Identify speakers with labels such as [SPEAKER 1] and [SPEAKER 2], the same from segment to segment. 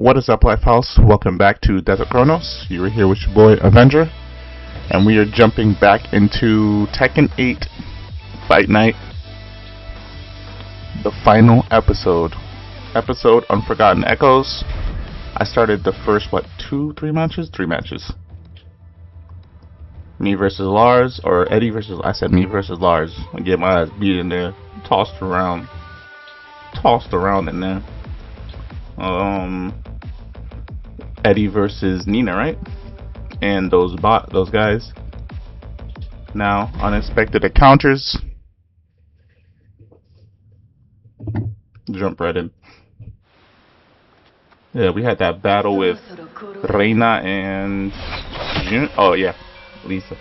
[SPEAKER 1] What is up, Lifehouse? Welcome back to Desert Qronus. You are here with your boy AVNGR, and we are jumping back into Tekken 8 Fight Night, the final episode. Episode Unforgotten Echoes. I started the first, three matches? 3 matches. Me versus Lars, or Eddie versus, I said me versus Lars. I get my ass beat in there, tossed around in there. Eddie versus Nina, right? And those guys. Now, unexpected encounters. Jump right in. Yeah, we had that battle with Reina and oh yeah, Lisa.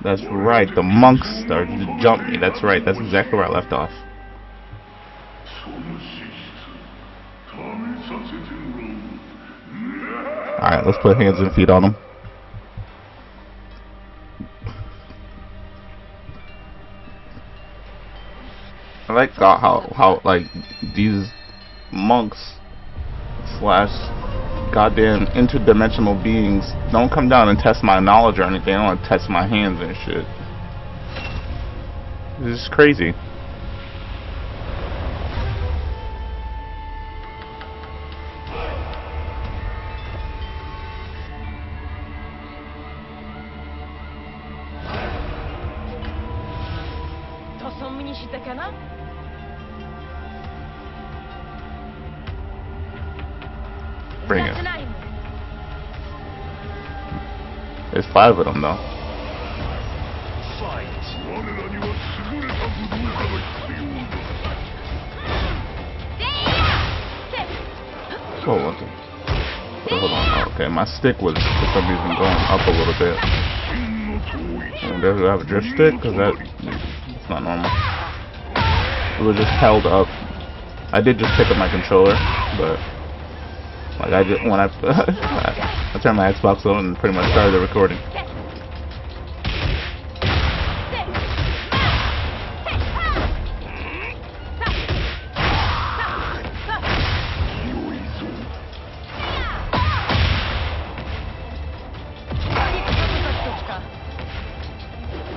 [SPEAKER 1] That's right, the monks started to jump me. That's right, that's exactly where I left off. Alright, let's put hands and feet on them. I like how like these monks slash goddamn interdimensional beings don't come down and test my knowledge or anything. They don't want to test my hands and shit. This is crazy. Bring it. There's 5 of them though. Oh, what the? Hold on. Okay, my stick was for some reason going up a little bit. And does it have a drift stick? Because that's not normal. It was just held up. I did just pick up my controller, but like I just when I turned my Xbox on and pretty much started the recording.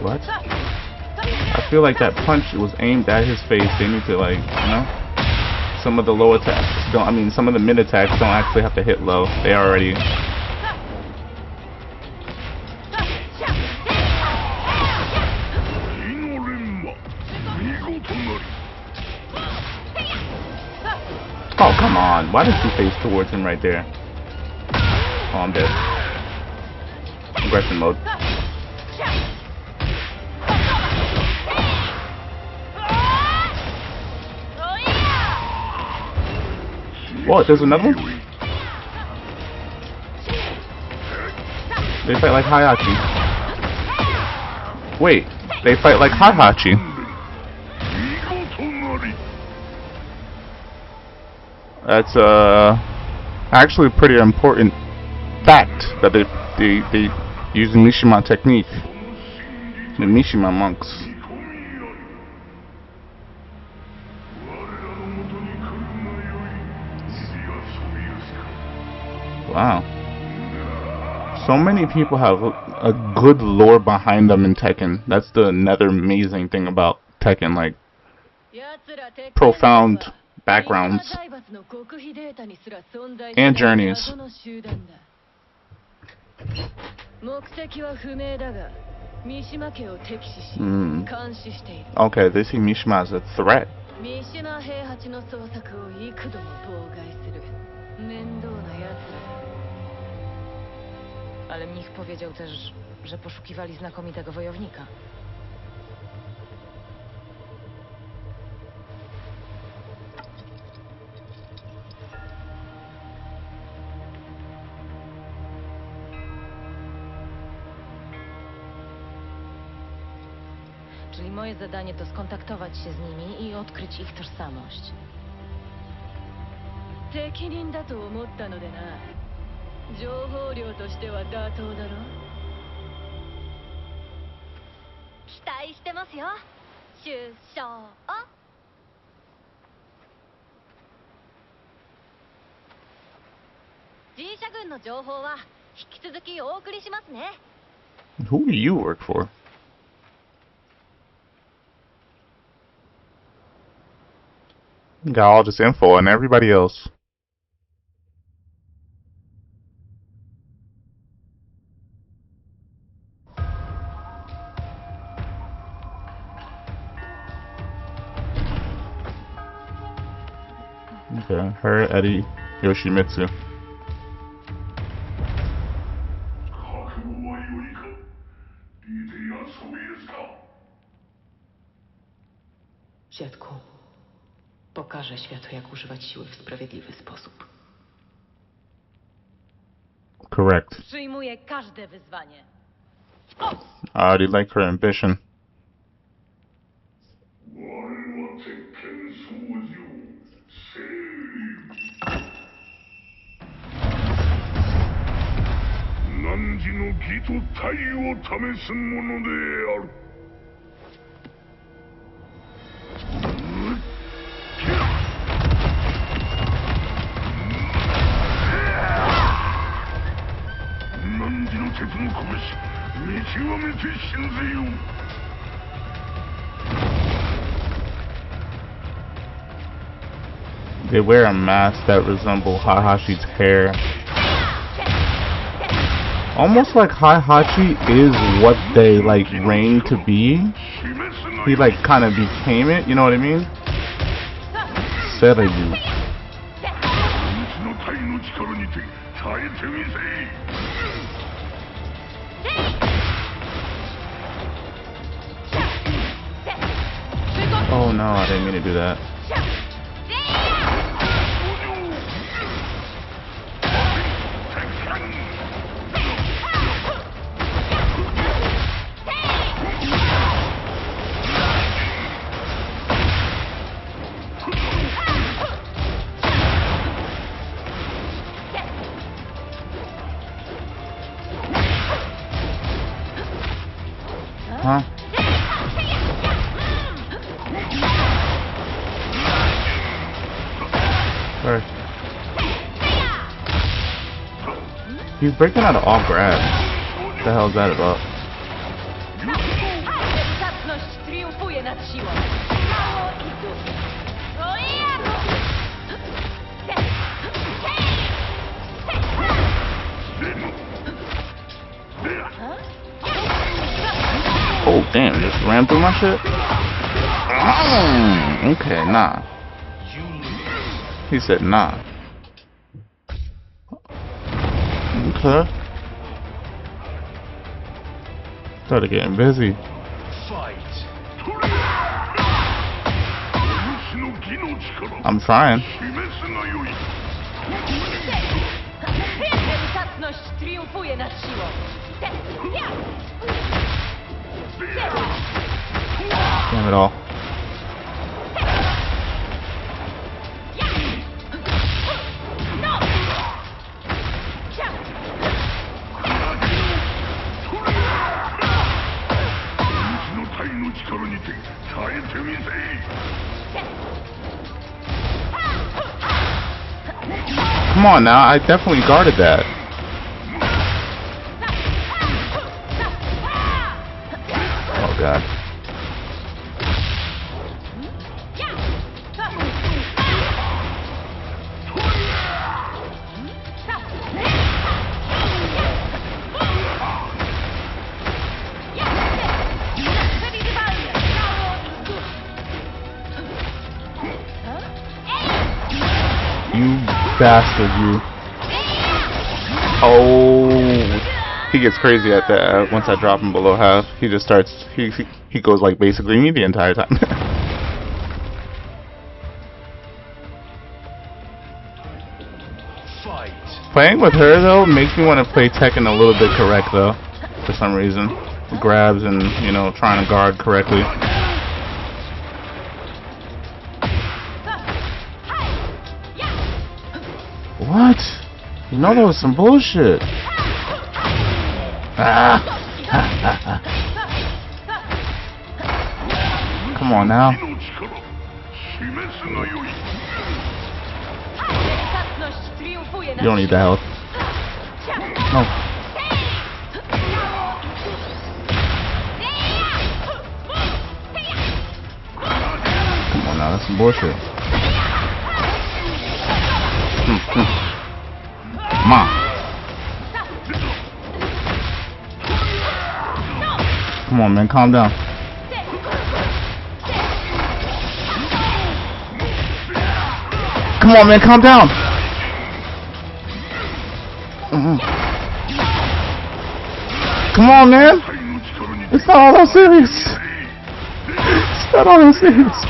[SPEAKER 1] What? I feel like that punch was aimed at his face. They need to, like, you know, some of the low attacks don't, I mean, some of the mid attacks don't actually have to hit low. They already. Oh, come on. Why did you face towards him right there? Oh, I'm dead. Aggression mode. What? There's another one? They fight like Hayachi. Wait, they fight like Hayachi. That's actually a pretty important fact that they use the Mishima technique. The Mishima monks. Wow. So many people have a good lore behind them in Tekken. That's the another amazing thing about Tekken, like profound backgrounds and journeys. Okay, they see Mishima as a threat.
[SPEAKER 2] Ale Mich powiedział też, że poszukiwali znakomitego wojownika. Czyli moje zadanie to skontaktować się z nimi i odkryć ich tożsamość. 責任だと思ったのでな。情報量としては妥当だろ。
[SPEAKER 3] 期待してますよ。首相。G 社軍の情報は引き続きお送りしますね。
[SPEAKER 1] Who do you work for? You got all this info on everybody else. Okay, her, Eddie, Yoshimitsu.
[SPEAKER 2] 'Dziadku, pokażę światu, jak używać siły w sprawiedliwy sposób.
[SPEAKER 1] Correct.
[SPEAKER 2] Przyjmuję każde wyzwanie.
[SPEAKER 1] I already like her ambition.
[SPEAKER 4] 汝の義と体を試すものである。汝の鉄の拳、見極めて信ぜよう。
[SPEAKER 1] They wear a mask that resembles Heihachi's hair. Almost like Heihachi is what they like reigned to be. He like kind of became it, you know what I mean? Sereyu. Oh no, I didn't mean to do that. Huh? Where? He's breaking out of all grabs. What the hell is that about? Oh damn, just ran through my shit? Okay, nah. He said nah. Okay. Started getting busy. I'm trying. Damn it all. Come on now, I definitely guarded that. Oh god. You bastard, you. Oh, he gets crazy at that. Once I drop him below half, he just starts. He goes like basically me the entire time. Playing with her though makes me want to play Tekken a little bit correct though, for some reason. Grabs and, you know, trying to guard correctly. What? You know that was some bullshit. Come on now.
[SPEAKER 2] Delikatność triumfuje
[SPEAKER 1] You don't need the health. No. Come on now, that's some bullshit. Come on. Come on, man, calm down. Come on, man, calm down. Come on, man. It's not all that serious. It's not all that serious.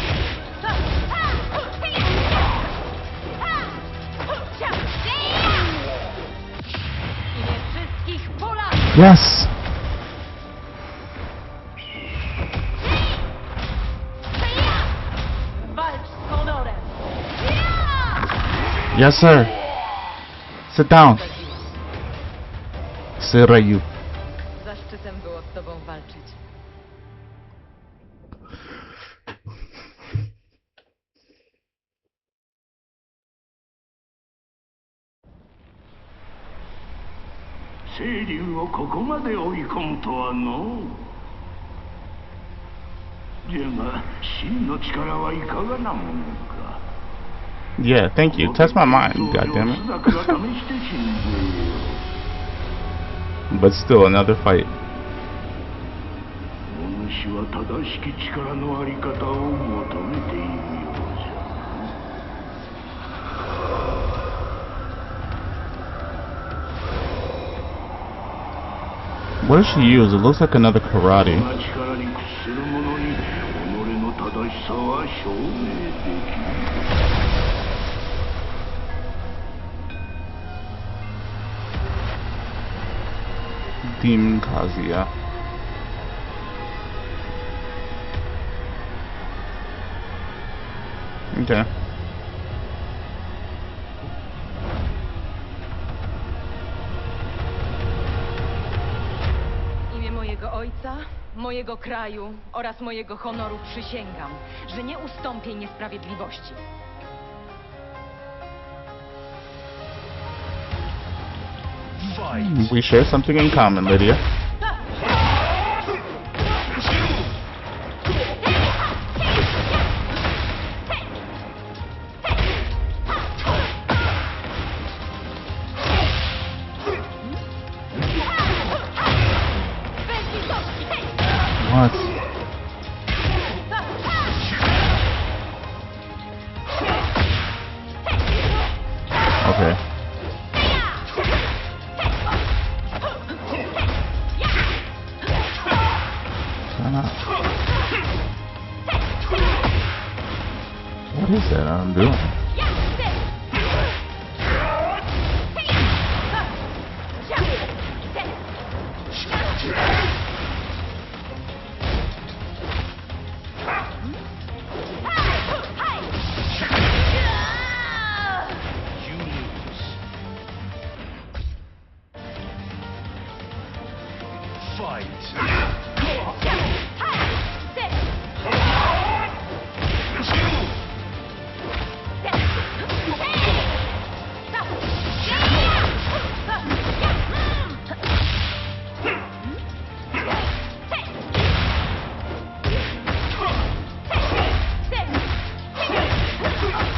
[SPEAKER 1] Yes. Yes, sir. Sit down. Syrayu.
[SPEAKER 2] Zaszczytem było z tobą walczyć.
[SPEAKER 1] Yeah, thank you. Test my mind, goddammit. But still, another fight. What does she use? It looks like another karate. Demon Kazuya. Okay.
[SPEAKER 2] W imię mojego ojca, mojego kraju oraz mojego honoru przysięgam, że nie ustąpię niesprawiedliwości.
[SPEAKER 1] We share something in common, Lydia. What? Okay. What is that I'm doing?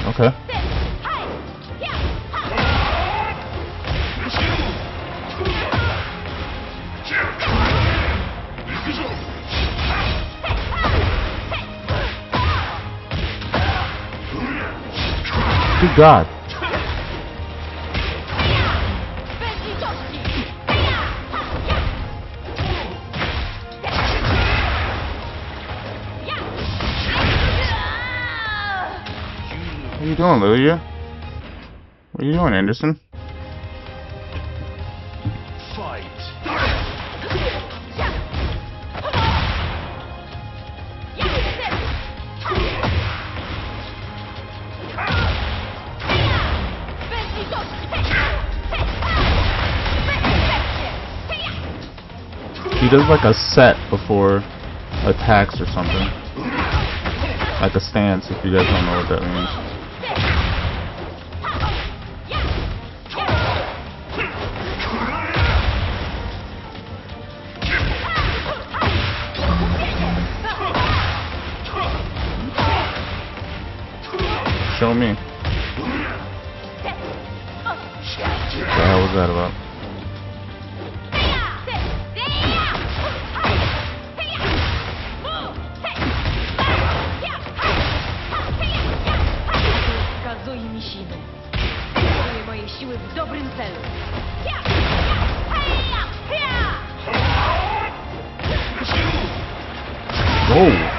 [SPEAKER 1] Okay. Good God. What are you doing, Lilia? What are you doing, Anderson? He does like a set before attacks or something. like a stance, if you guys don't know what that means. Show me. What the hell was that about?
[SPEAKER 2] Kazuj mi siły. Kieruję moje siły w dobrym celu.
[SPEAKER 1] Oh!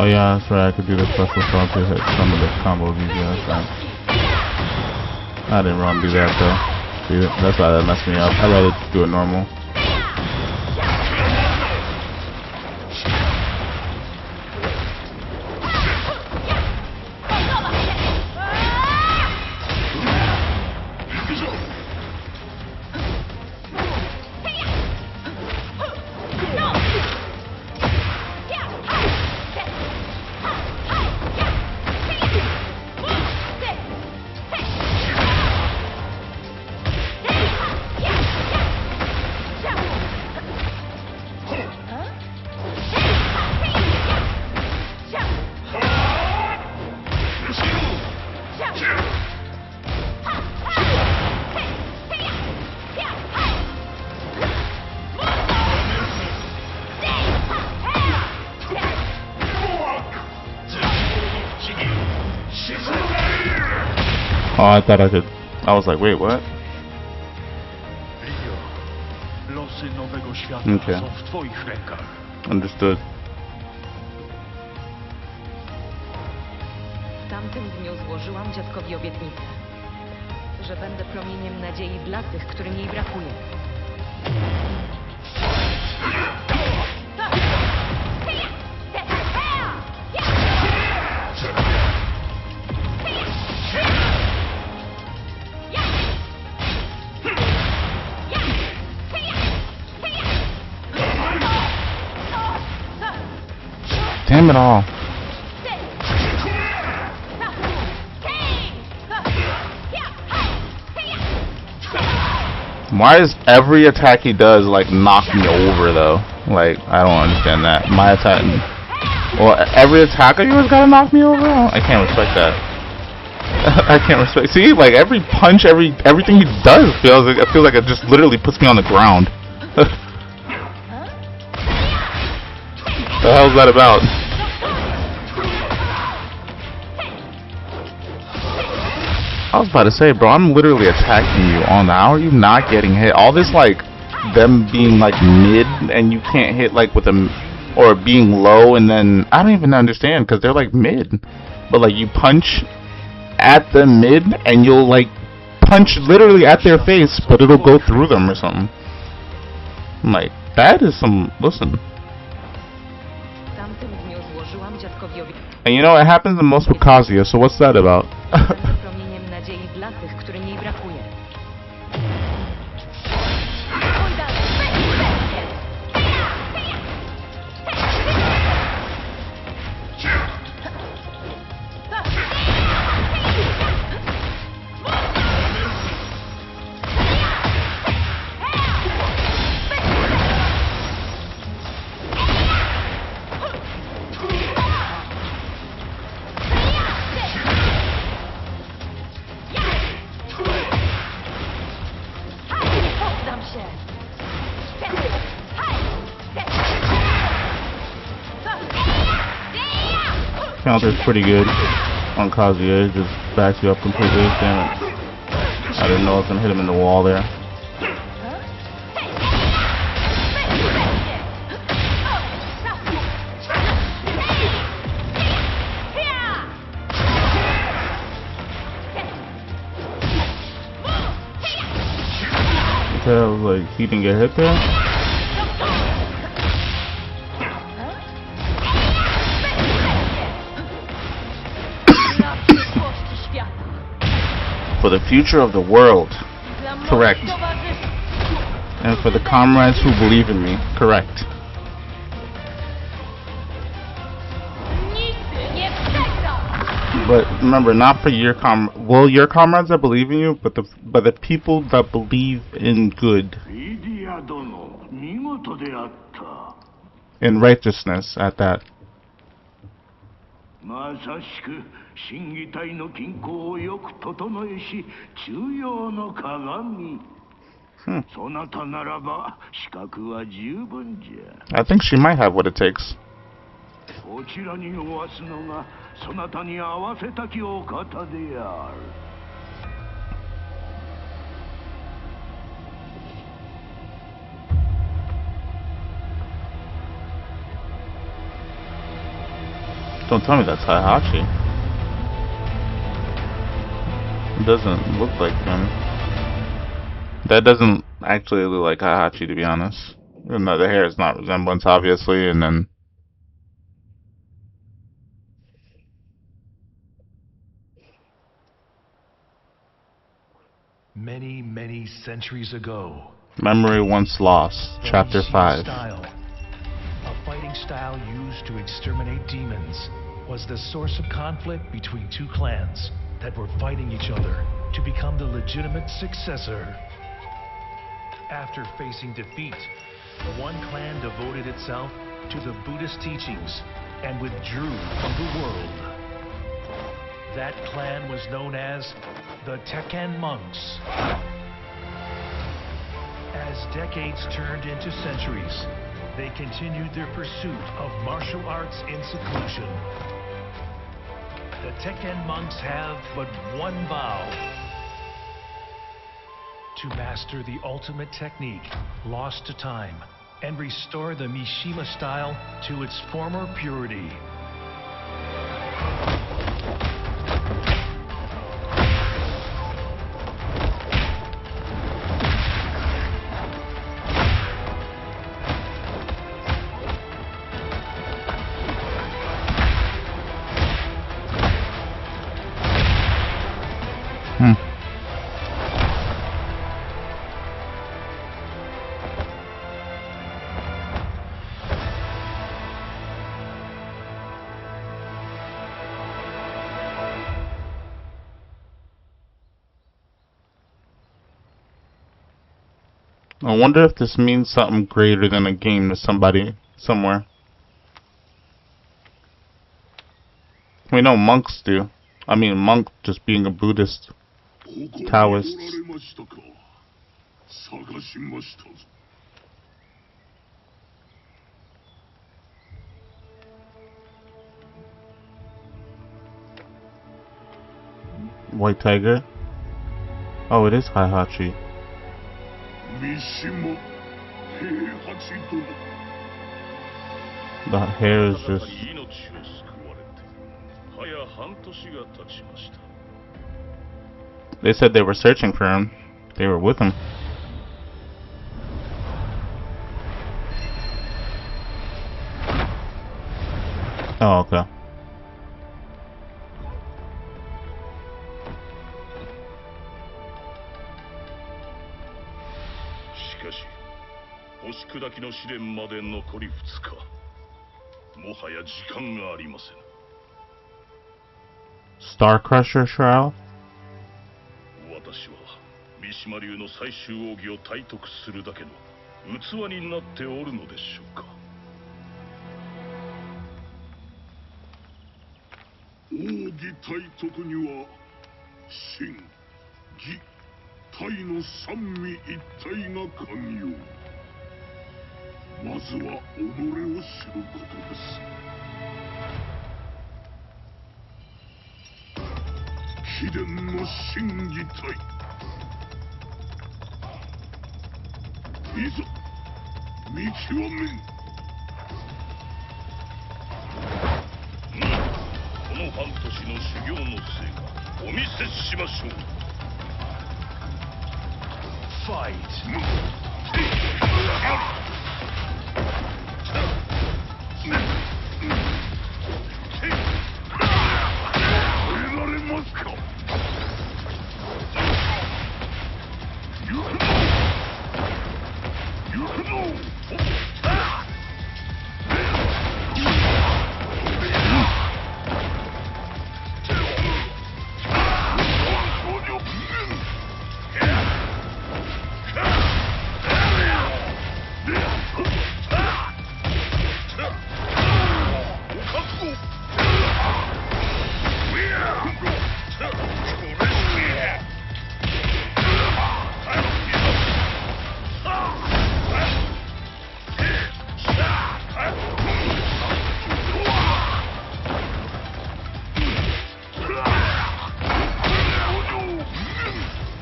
[SPEAKER 1] Oh yeah, that's right, I could do the special shot to hit some of the combos easier, that's right. I didn't want to do that though. See, that's why that messed me up. I'd rather just do it normal. Oh, I thought I could. I was like, wait, what?
[SPEAKER 4] Losy nowego świata
[SPEAKER 1] Okay.
[SPEAKER 4] są w twoich rękach.
[SPEAKER 1] Understood.
[SPEAKER 2] W tamtym dniu złożyłam dziadkowi obietnicę, że będę promieniem nadziei dla tych, którym jej brakuje.
[SPEAKER 1] Damn it all. Why is every attack he does like knock me over though? Like, I don't understand that. My attack, well, every attack of yours gotta knock me over? I can't respect that. I can't respect. See, like every punch, everything he does feels like it just literally puts me on the ground. The hell's that about? I was about to say, bro, I'm literally attacking you on the. How are you not getting hit? All this like them being like mid and you can't hit like with them, or being low, and then I don't even understand because they're like mid, but like you punch at the mid and you'll like punch literally at their face, but it'll go through them or something. I'm like, that is some. Listen. And you know, it happens the most with Kazuya, so what's that about? Counter's pretty good on Kazuya. It just backs you up completely. Damn it. I didn't know I was gonna hit him in the wall there. Okay, I was like, he didn't get hit there? For the future of the world. Correct. And for the comrades who believe in me. Correct. But remember, not for your well, your comrades that believe in you, but the people that believe in good. In righteousness at that. I think she might have what it takes. Don't tell me that's Heihachi. It doesn't look like him. That doesn't actually look like Heihachi, to be honest. Even though the hair is not resemblance, obviously, and then...
[SPEAKER 5] Many centuries ago.
[SPEAKER 1] Memory Once Lost, Chapter 5.
[SPEAKER 5] A fighting style used to exterminate demons was the source of conflict between two clans that were fighting each other to become the legitimate successor. After facing defeat, one clan devoted itself to the Buddhist teachings and withdrew from the world. That clan was known as the Tekken monks. As decades turned into centuries, they continued their pursuit of martial arts in seclusion. The Tekken monks have but one vow: to master the ultimate technique, lost to time, and restore the Mishima style to its former purity.
[SPEAKER 1] I wonder if this means something greater than a game to somebody somewhere. We know monks do. I mean, monk just being a Buddhist Taoist. White tiger? Oh, it is Heihachi. The hair is just... They said they were searching for him. They were with him. Oh, okay. Star Crusher Shroud?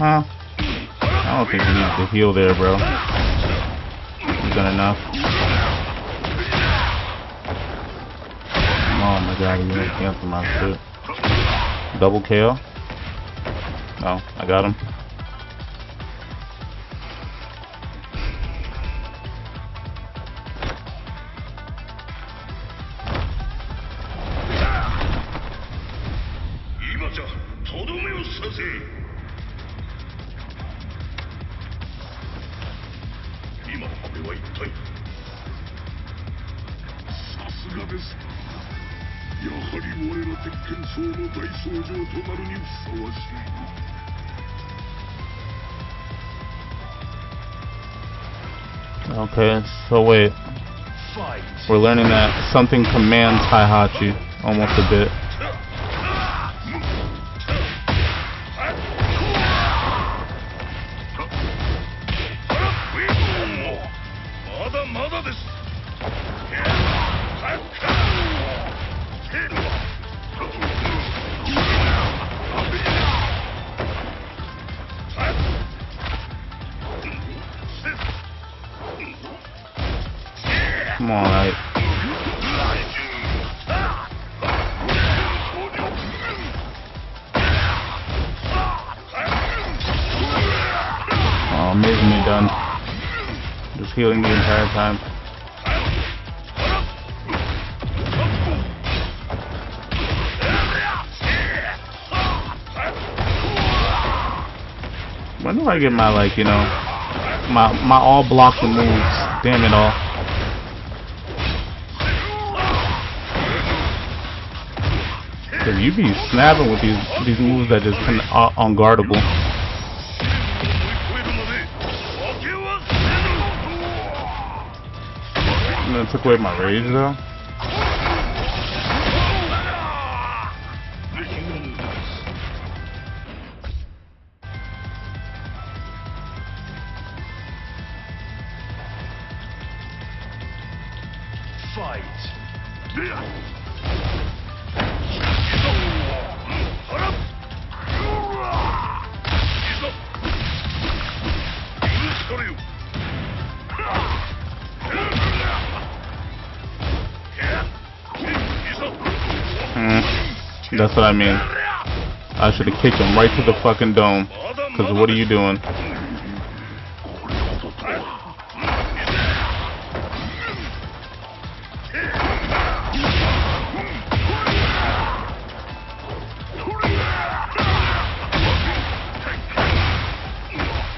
[SPEAKER 1] Huh? I don't think he needs to heal there, bro. He's done enough. Oh my god, he didn't cancel my shit. Double KO? No, I got him. Okay, so wait. We're learning that something commands Heihachi almost a bit. I'm alright. Oh, amazingly done. Just healing the entire time. When do I get my, like, you know, my all blocking moves? Damn it all. Cause you be snapping with these moves that just unguardable. And then took away my rage though. That's what I mean. I should have kicked him right to the fucking dome. Cause what are you doing?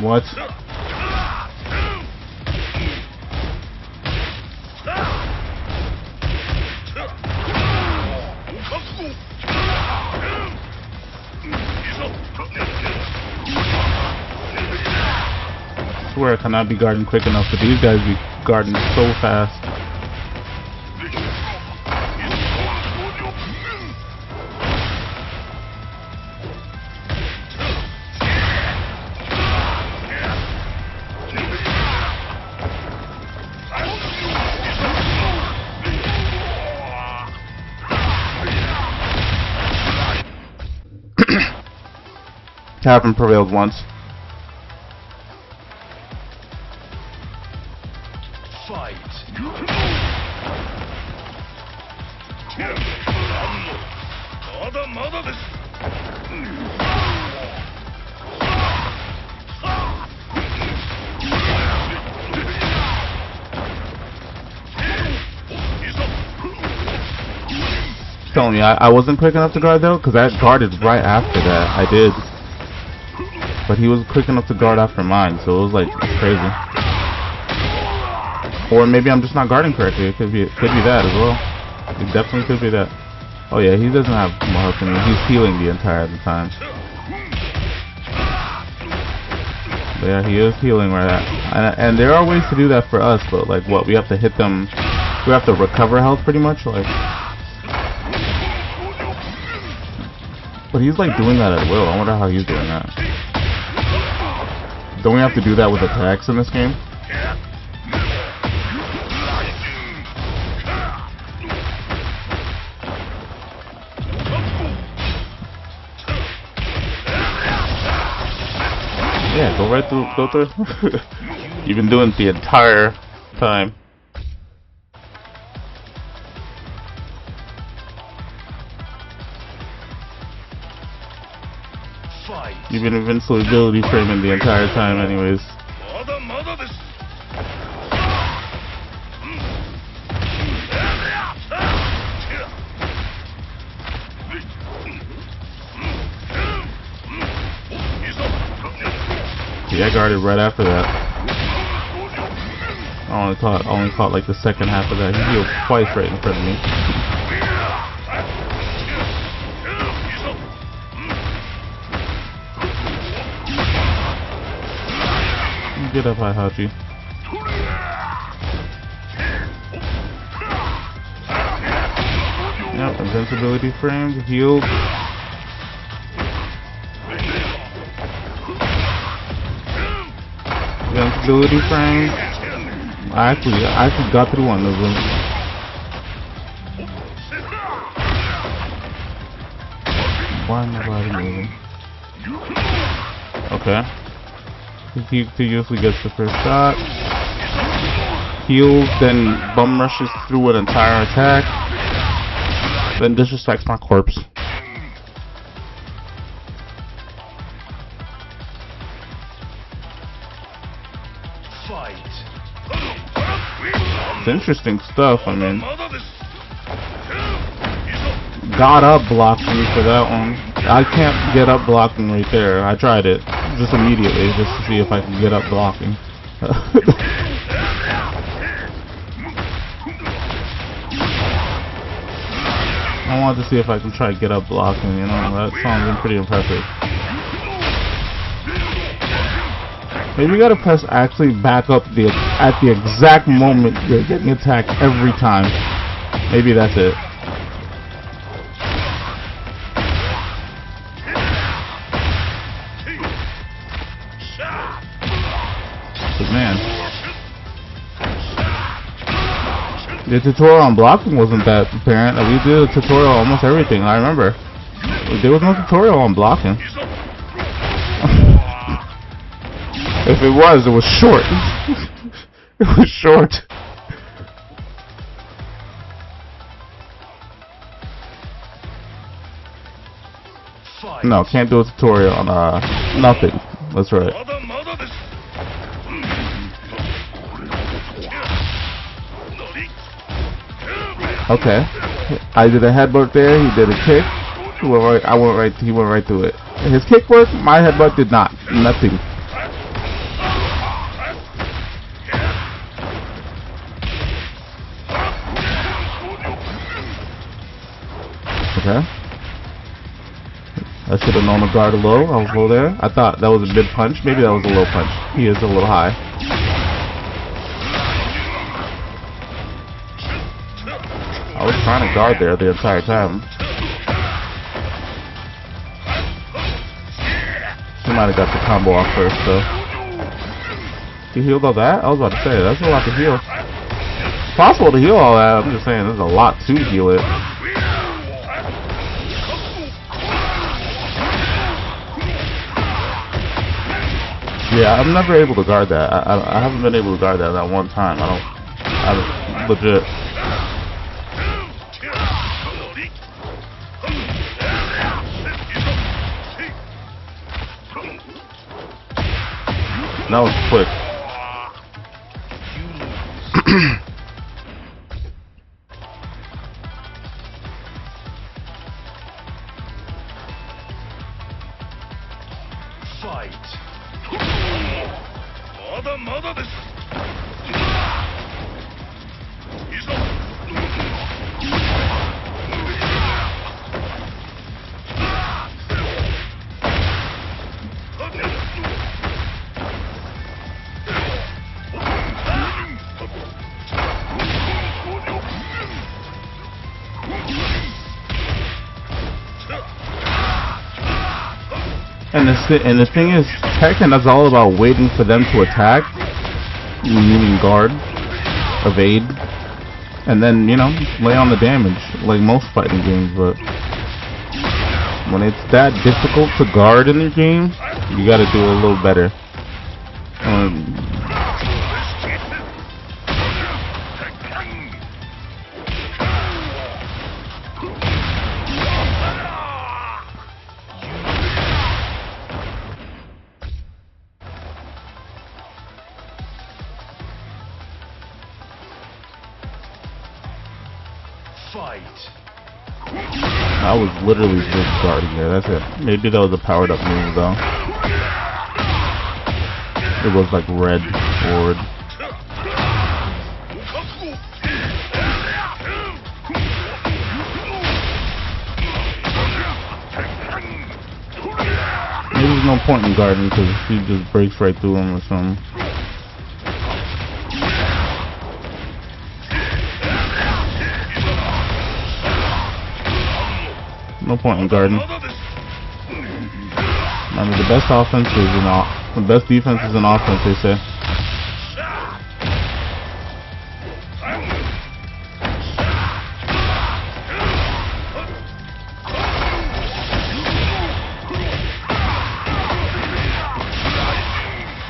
[SPEAKER 1] What? I swear I cannot be guarding quick enough, but these guys be guarding so fast. Haven't prevailed once.
[SPEAKER 5] Fight.
[SPEAKER 1] Telling me I wasn't quick enough to guard though, because I guarded right after that. I did. But he was quick enough to guard after mine, so it was like crazy. Or maybe I'm just not guarding correctly. It could be that as well. It definitely could be that. Oh yeah, he doesn't have more health than me. He's healing the entire time. But yeah, he is healing right at. And there are ways to do that for us, but like what? We have to hit them. We have to recover health pretty much, like. But he's like doing that at will. I wonder how he's doing that. Don't we have to do that with attacks in this game? Yeah, go right through, go through. You've been doing it the entire time. You've been invincibility framing the entire time anyways. Yeah, I guarded right after that. I only caught like the second half of that. He healed twice right in front of me. Get up, Haji. Yep, invincibility frames, healed. Invincibility frames. I actually got through one of them. Why am I body moving? Okay. He usually gets the first shot. heals, then bum rushes through an entire attack, then disrespects my corpse. It's interesting stuff. I mean, got up blocking for that one. I can't get up blocking right there. I tried it just immediately just to see if I can get up blocking. I wanted to see if I can try to get up blocking, you know, that sounds pretty impressive. Maybe you gotta press actually back up at the exact moment you're getting attacked every time. Maybe that's it. But man, the tutorial on blocking wasn't that apparent. We did a tutorial on almost everything, I remember. There was no tutorial on blocking. If it was short. It was short. No, can't do a tutorial on nothing. That's right. Okay. I did a headbutt there, he did a kick. He went right through it. His kick worked, my headbutt did not. Nothing. Okay. I should have known to guard low. I was low there. I thought that was a mid punch. Maybe that was a low punch. He is a little high. I was trying to guard there the entire time. He might have got the combo off first though. He healed all that? I was about to say, that's a lot to heal. It's possible to heal all that. I'm just saying there's a lot to heal it. Yeah, I'm never able to guard that. I haven't been able to guard that one time. I legit. That was quick. And the thing is, Tekken is all about waiting for them to attack, meaning guard, evade, and then, you know, lay on the damage, like most fighting games. But when it's that difficult to guard in your game, you gotta do a little better. I was literally just guarding there, that's it. Maybe that was a powered up move though. It was like red forward. Maybe there's no point in guarding because he just breaks right through him or something. No point in guarding. Remember, the best offense is the best defense is an offense, they say.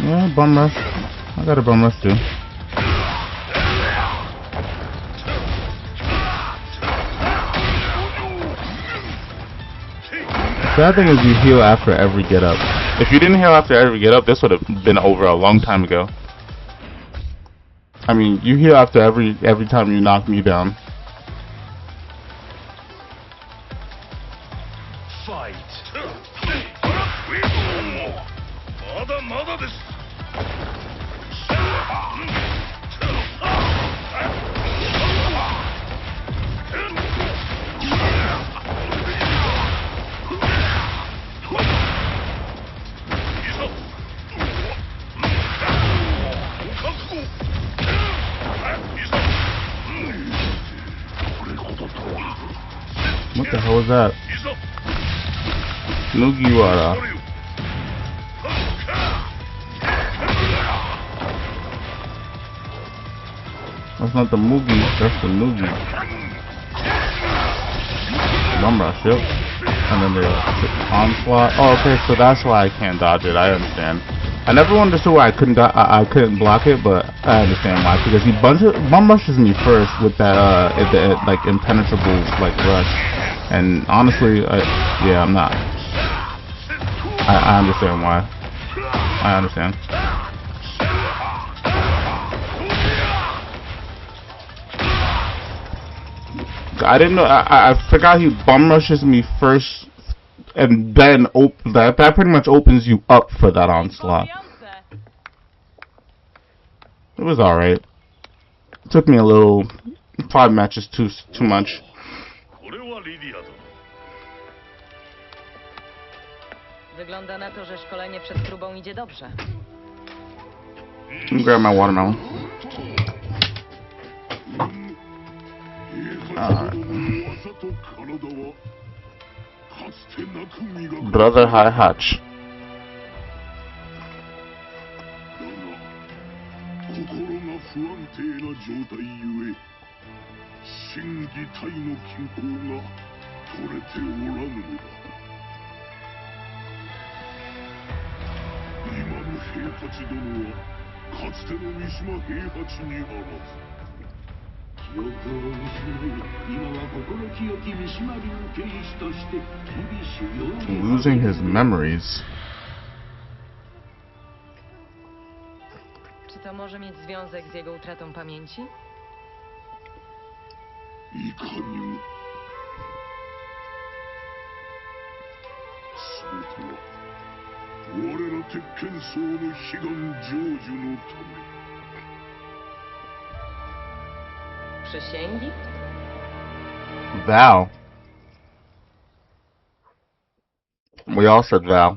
[SPEAKER 1] Yeah, bum rush. I got a bum rush too. Sad thing is you heal after every get up. If you didn't heal after every get up, this would have been over a long time ago. I mean, you heal after every time you knock me down.
[SPEAKER 5] Fight.
[SPEAKER 1] What the hell was that? Mugiwara. That's not the Mugi, that's the Mugi. Bum rush, yep. And then the onslaught. Oh, okay, so that's why I can't dodge it. I understand. I never understood why I couldn't block it, but I understand why. Because he bum rushes me first with that like impenetrable like rush. And honestly, yeah, I'm not. I understand why. I understand. I didn't know. I forgot he bum rushes me first, and then that pretty much opens you up for that onslaught. It was alright. It took me a little 5 matches too much.
[SPEAKER 2] Wygląda na to, że szkolenie przed próbą idzie dobrze.
[SPEAKER 1] Let me grab my watermelon. Brother High Hatch. Losing his memories.
[SPEAKER 2] Czy to może mieć związek z jego utratą pamięci? Przysięgi?
[SPEAKER 1] Vow. We all said vow.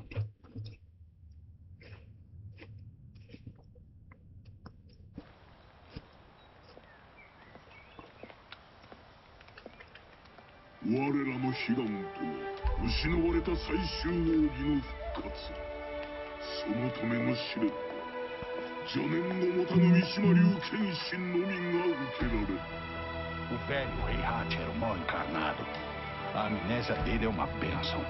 [SPEAKER 4] O velho Rei Hat era um mal encarnado. A amnésia dele é uma bênção.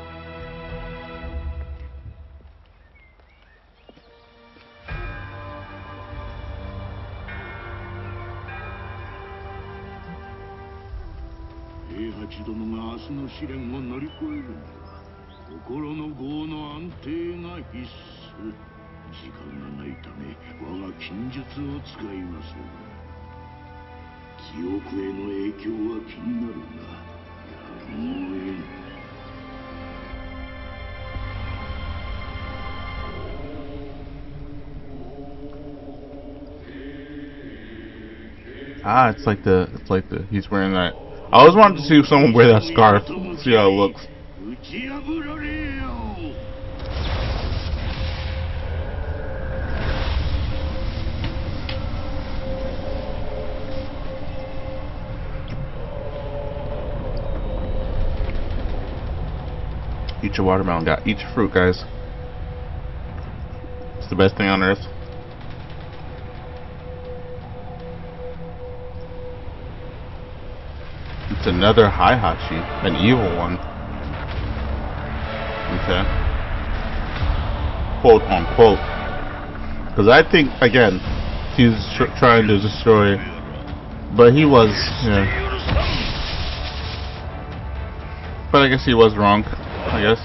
[SPEAKER 4] Rei Hat殿が明日の試練を乗り越えるには心の業の安定が必須。時間がないため我が禁術を使いますが、記憶への影響は気になるが、やむを得ん。
[SPEAKER 1] Ah, it's like the he's wearing that. I always wanted to see if someone wear that scarf, see how it looks. Eat your watermelon, eat your fruit, guys. It's the best thing on earth. It's another Heihachi, an evil one. Okay. Quote unquote. Because I think, again, he's trying to destroy, but he was, yeah. But I guess he was wrong, I guess.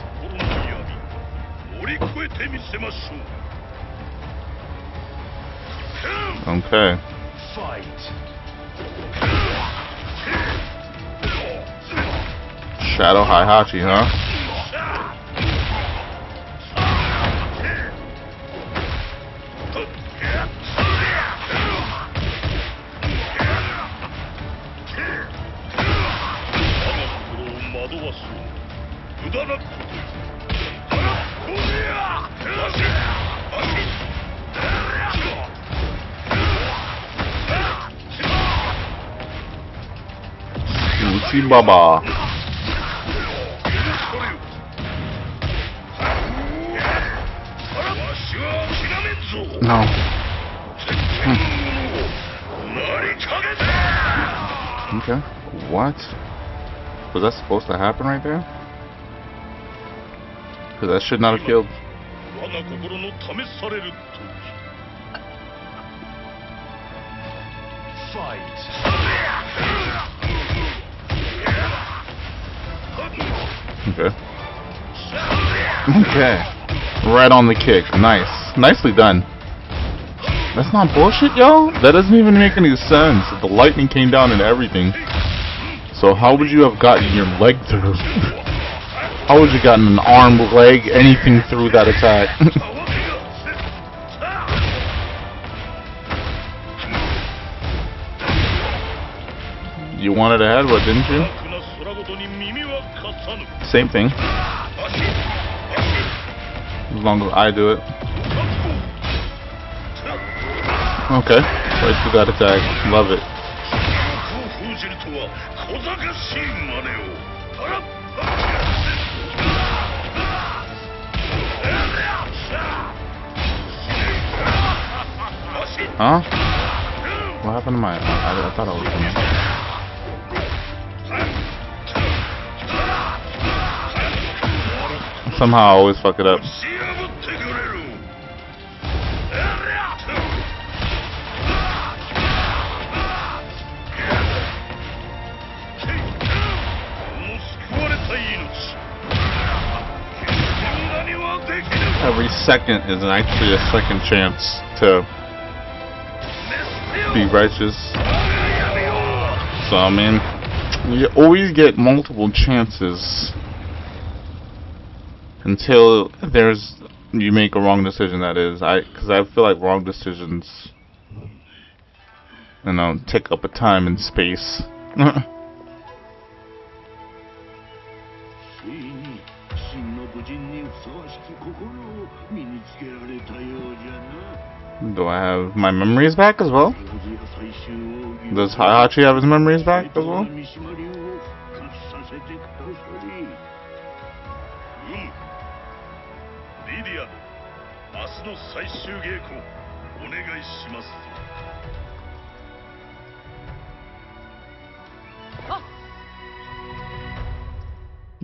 [SPEAKER 1] Okay.
[SPEAKER 5] Fight.
[SPEAKER 1] Shadow Heihachi, huh? Uchi Baba. No. Okay. What? Was that supposed to happen right there? Because that should not have killed.
[SPEAKER 5] Fight.
[SPEAKER 1] Okay. Okay. Right on the kick. Nice. Nicely done. That's not bullshit, yo? That doesn't even make any sense. The lightning came down and everything. So how would you have gotten your leg through? How would you gotten an arm, leg, anything through that attack? You wanted a headbutt, didn't you? Same thing. As long as I do it. Okay. Right through that attack. Love it. Huh? What happened to my... I thought I was gonna... Somehow I always fuck it up. Every second is actually a second chance to be righteous. So I mean, you always get multiple chances until you make a wrong decision. That is, because I feel like wrong decisions, you know, take up a time and space. Do I have my memories back as well? Does Heihachi have his memories back as well?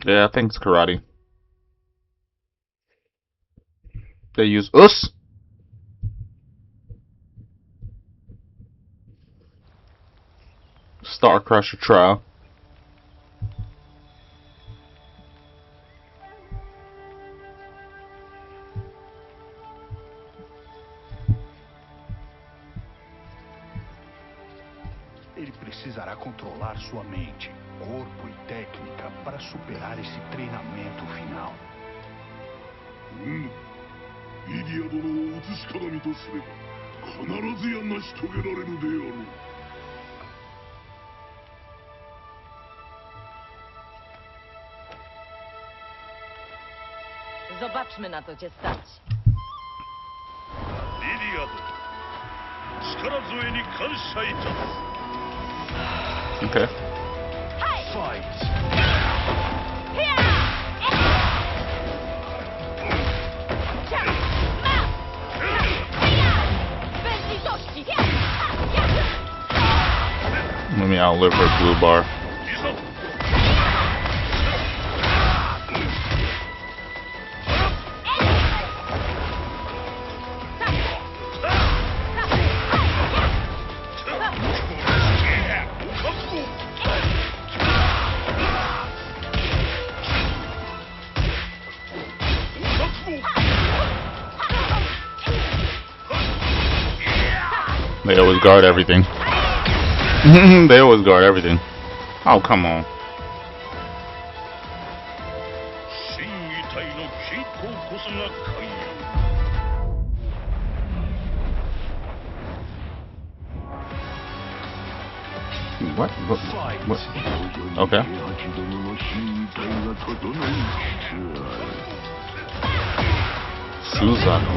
[SPEAKER 1] Yeah, I think it's karate. They use us. Star Crusher trial.
[SPEAKER 5] Ele precisará controlar sua mente, corpo e técnica para superar esse treinamento final.
[SPEAKER 4] イディア殿を映し鏡とすれば必ずや成し遂げられるであろう。
[SPEAKER 2] Zobaczmy, na to cię stać.
[SPEAKER 1] Okay.
[SPEAKER 5] Fight.
[SPEAKER 1] Let me outlive her blue bar. They always guard everything. They always guard everything. Oh, come on. What? What? Okay. Suzaku.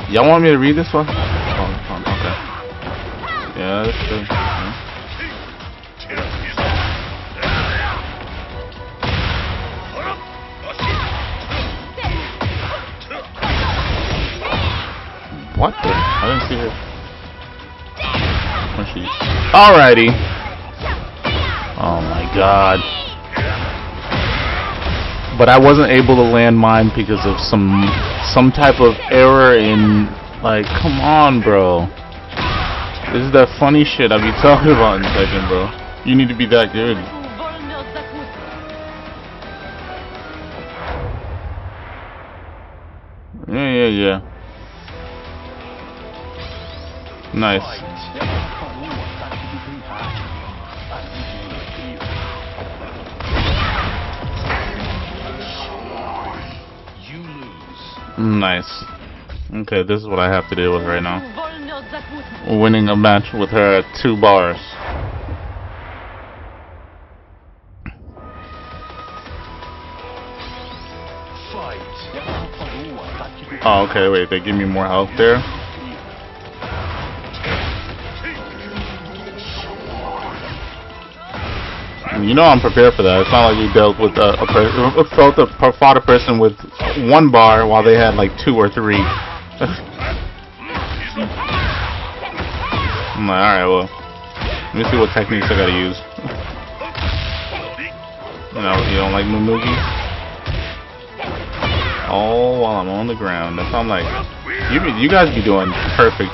[SPEAKER 1] Y'all want me to read this one? Oh, okay. Yeah, that's good. Yeah. What the? I didn't see her. Alrighty. Oh my god. But I wasn't able to land mine because of some type of error in, like, come on, bro. This is that funny shit I be talking about in Tekken, bro. You need to be that good. Yeah. Nice. Nice. Okay, this is what I have to deal with right now. Winning a match with her at 2 bars. Oh, okay, wait, they give me more health there? You know I'm prepared for that. It's not like we dealt with fought a person with 1 bar while they had like 2 or 3. I'm like, alright, well, let me see what techniques I gotta use. You don't like Mumugi? Oh, while I'm on the ground. That's how I'm like, you guys be doing perfect.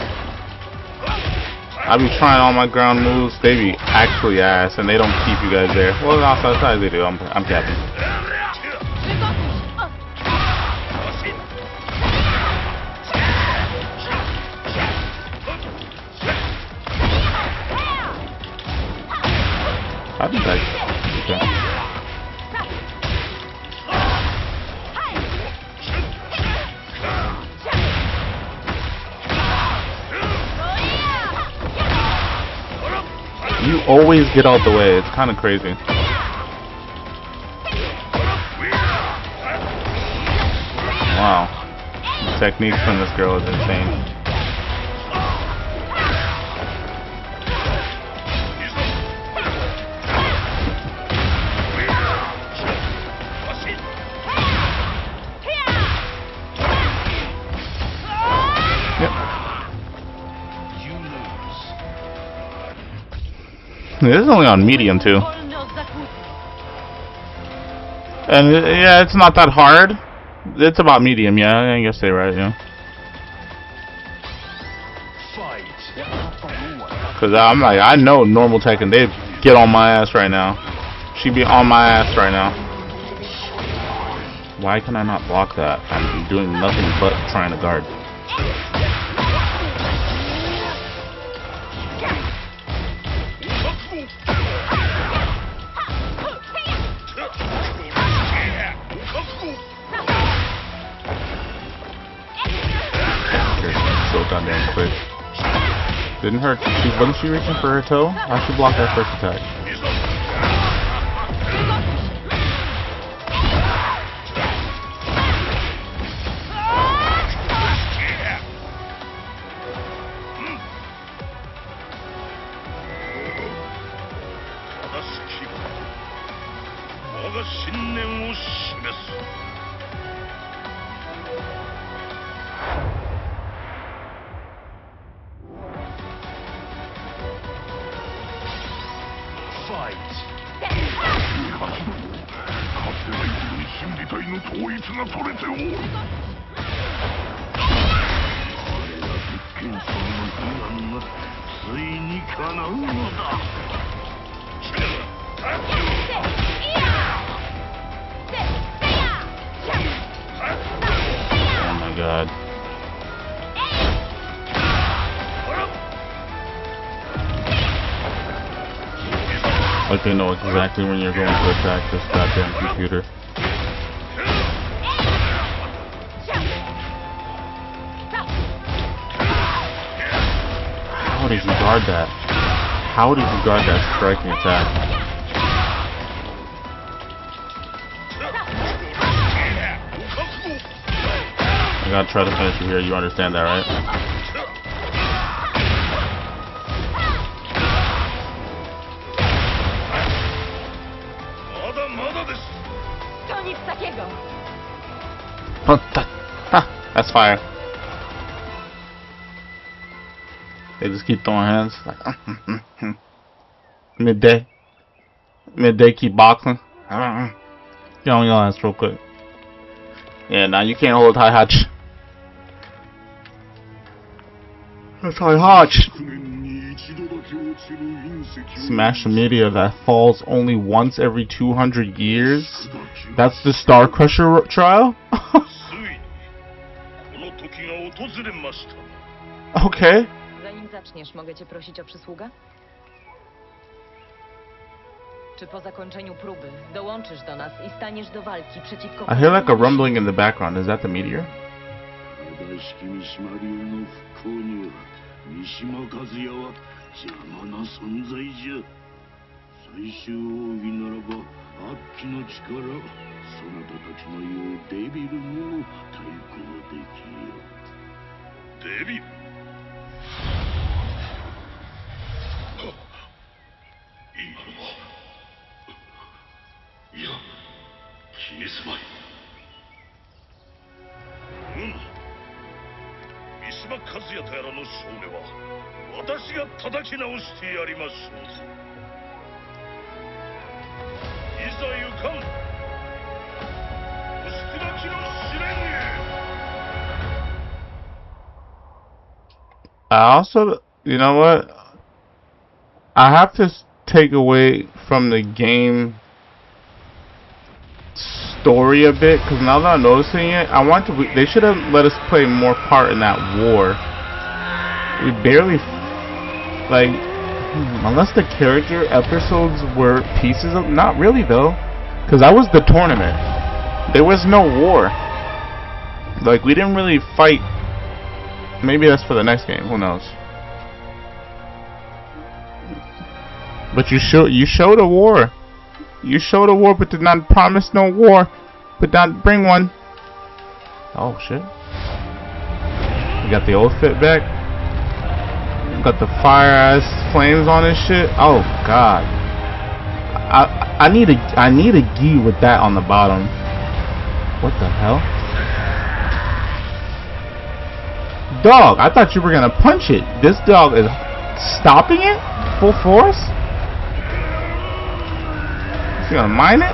[SPEAKER 1] I be trying all my ground moves, they be actually ass, and they don't keep you guys there. Well, outside they do. I'm capping. I think okay. You always get out the way. It's kind of crazy. Wow. The techniques from this girl is insane. This is only on medium too. And yeah, it's not that hard. It's about medium, yeah, I guess they're right, yeah. Cause I'm like, I know normal Tekken, they get on my ass right now. She be on my ass right now. Why can I not block that? I'm doing nothing but trying to guard. Goddamn quick. Didn't hurt. Wasn't she reaching for her toe? I should block that first attack. Like they know exactly when you're going to attack this goddamn computer. How did you guard that? How did you guard that striking attack? I gotta try to finish you here, you understand that, right? That's fire. They just keep throwing hands. Like, midday keep boxing. Get on your ass real quick. Yeah, now you can't hold high hotch. That's high hotch. Smash a meteor that falls only once every 200 years. That's the Star Crusher trial. Okay.
[SPEAKER 2] Zanim zaczniesz, mogę cię prosić o przysługę? Czy po zakończeniu próby dołączysz do nas i staniesz do walki przeciwko...
[SPEAKER 1] I hear like a rumbling in the background. Is that the meteor? I also, you know what? I have to take away from the game story a bit, because now that I'm noticing it, I want to. They should have let us play more part in that war. We barely, like, unless the character episodes were pieces of. Not really though, because that was the tournament. There was no war. Like, we didn't really fight. Maybe that's for the next game. Who knows? But you showed a war. You showed a war, but did not promise no war. But not bring one. Oh shit! We got the old fit back. We got the fire ass flames on this shit. Oh god! I need a gi with that on the bottom. What the hell? Dog, I thought you were gonna punch it. This dog is stopping it full force. Is he gonna mine it?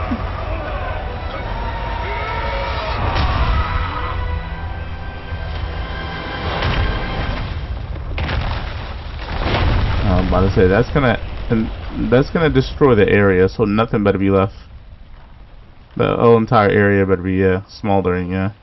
[SPEAKER 1] I'm about to say that's gonna destroy the area, so nothing better be left. The whole entire area better be smoldering, yeah.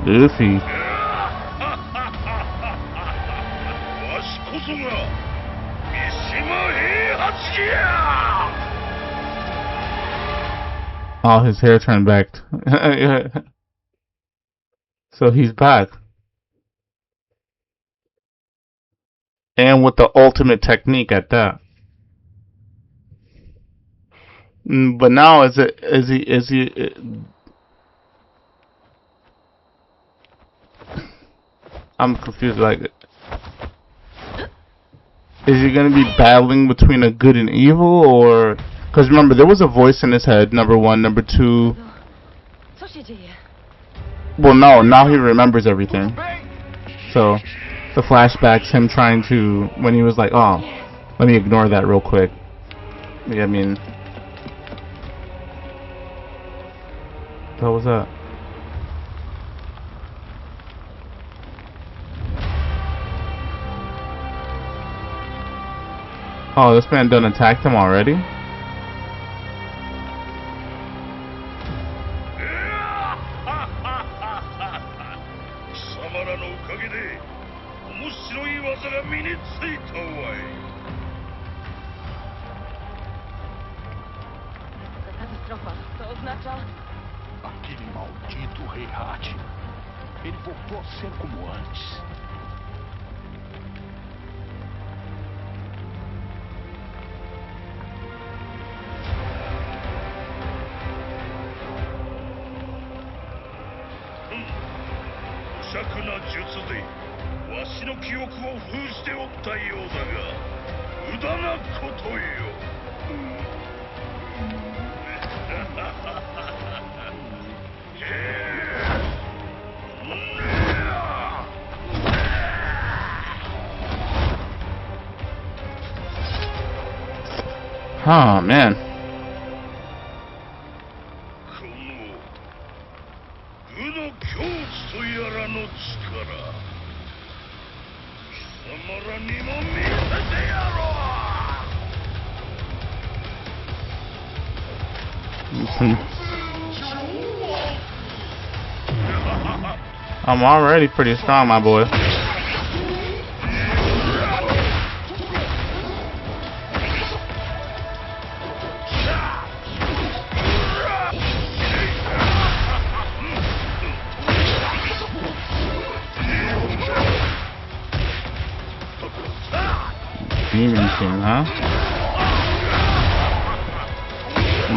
[SPEAKER 1] Luffy. Oh, his hair turned back. So he's back. And with the ultimate technique at that. But now is he I'm confused, like, is he gonna be battling between a good and evil, or, because remember there was a voice in his head, number one, number two. Well, no, now he remembers everything. So the flashbacks, him trying to, when he was like, oh, let me ignore that real quick. Yeah, I mean, what was that? Oh, this man done attacked him already?
[SPEAKER 2] Katastrofa. To oznacza...
[SPEAKER 4] Aquele maldito Rei Hat. Ele voltou a ser como antes.
[SPEAKER 1] Oh man. I'm already pretty strong, my boy. Demon King, huh?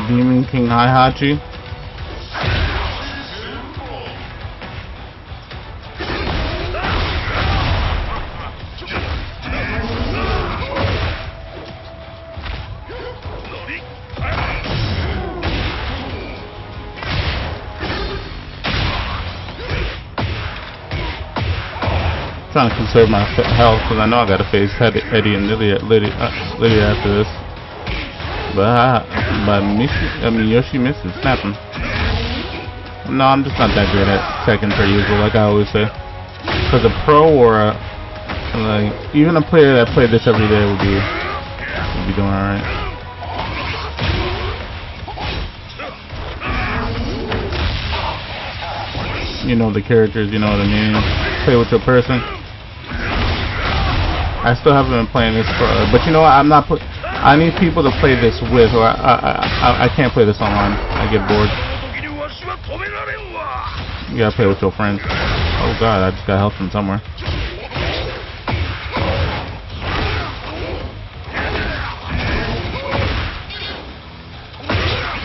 [SPEAKER 1] Demon King Heihachi. Trying to conserve my health because I know I gotta face Eddie and Lydia after this. But Yoshi misses, snapping. No, I'm just not that good at Tekken per usual, like I always say. Because a pro or even a player that played this every day would be doing alright. You know the characters, you know what I mean. Play with your person. I still haven't been playing this but you know what? I need people to play this with, or I can't play this online. I get bored. You gotta play with your friends. Oh god, I just got health from somewhere.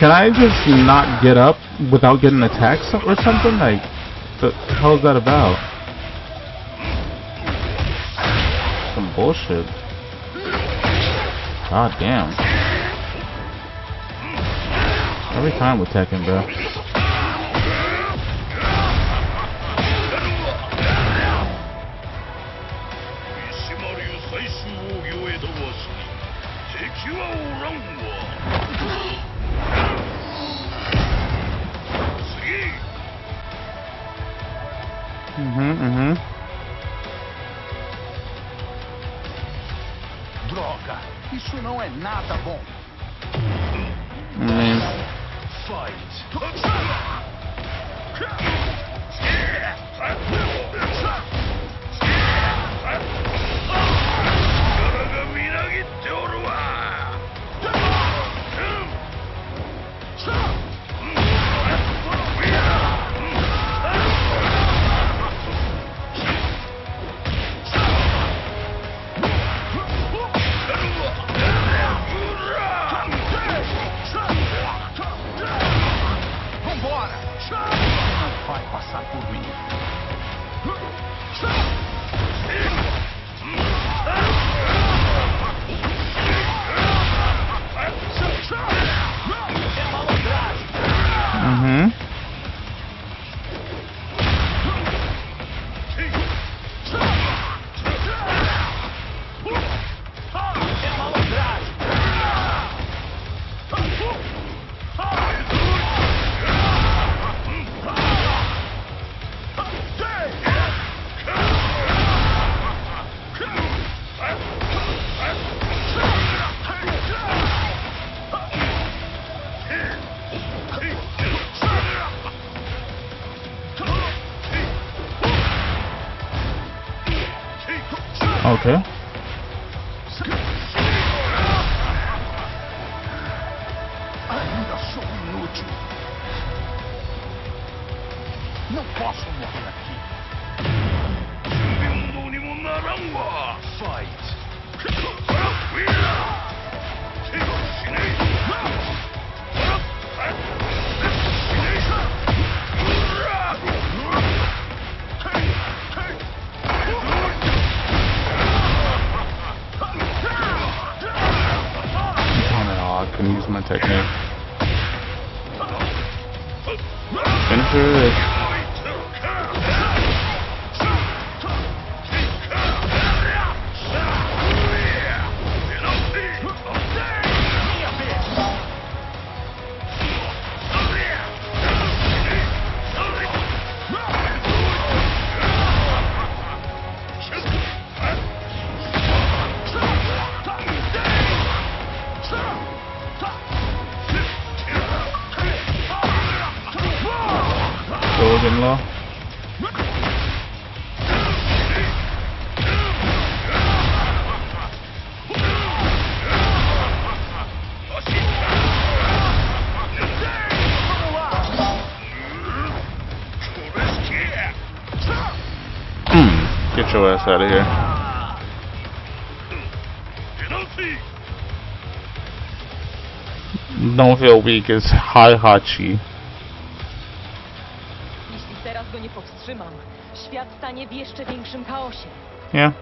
[SPEAKER 1] Can I just not get up without getting attacked or something? Like, the hell is that about? Some bullshit. God damn. Every time with Tekken, bro.
[SPEAKER 4] Droga, isso não é nada bom.
[SPEAKER 1] Okay.
[SPEAKER 4] Ainda sou inútil. Não posso morrer aqui.
[SPEAKER 5] Fight.
[SPEAKER 1] I couldn't use my technique. Finish it. Still getting low. Get your ass out of here. Don't feel weak, it's Hachi.
[SPEAKER 2] Jeśli teraz go nie powstrzymam, świat stanie w jeszcze większym chaosie.
[SPEAKER 1] Yeah.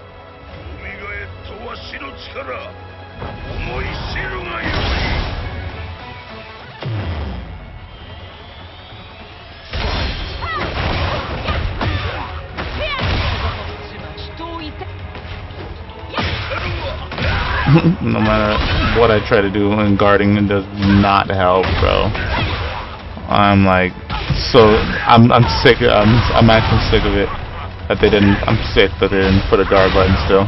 [SPEAKER 1] No matter what I try to do in guarding, it does not help, bro. I'm like, so I'm sick. I'm actually sick of it that they didn't. I'm sick that they didn't put a guard button still.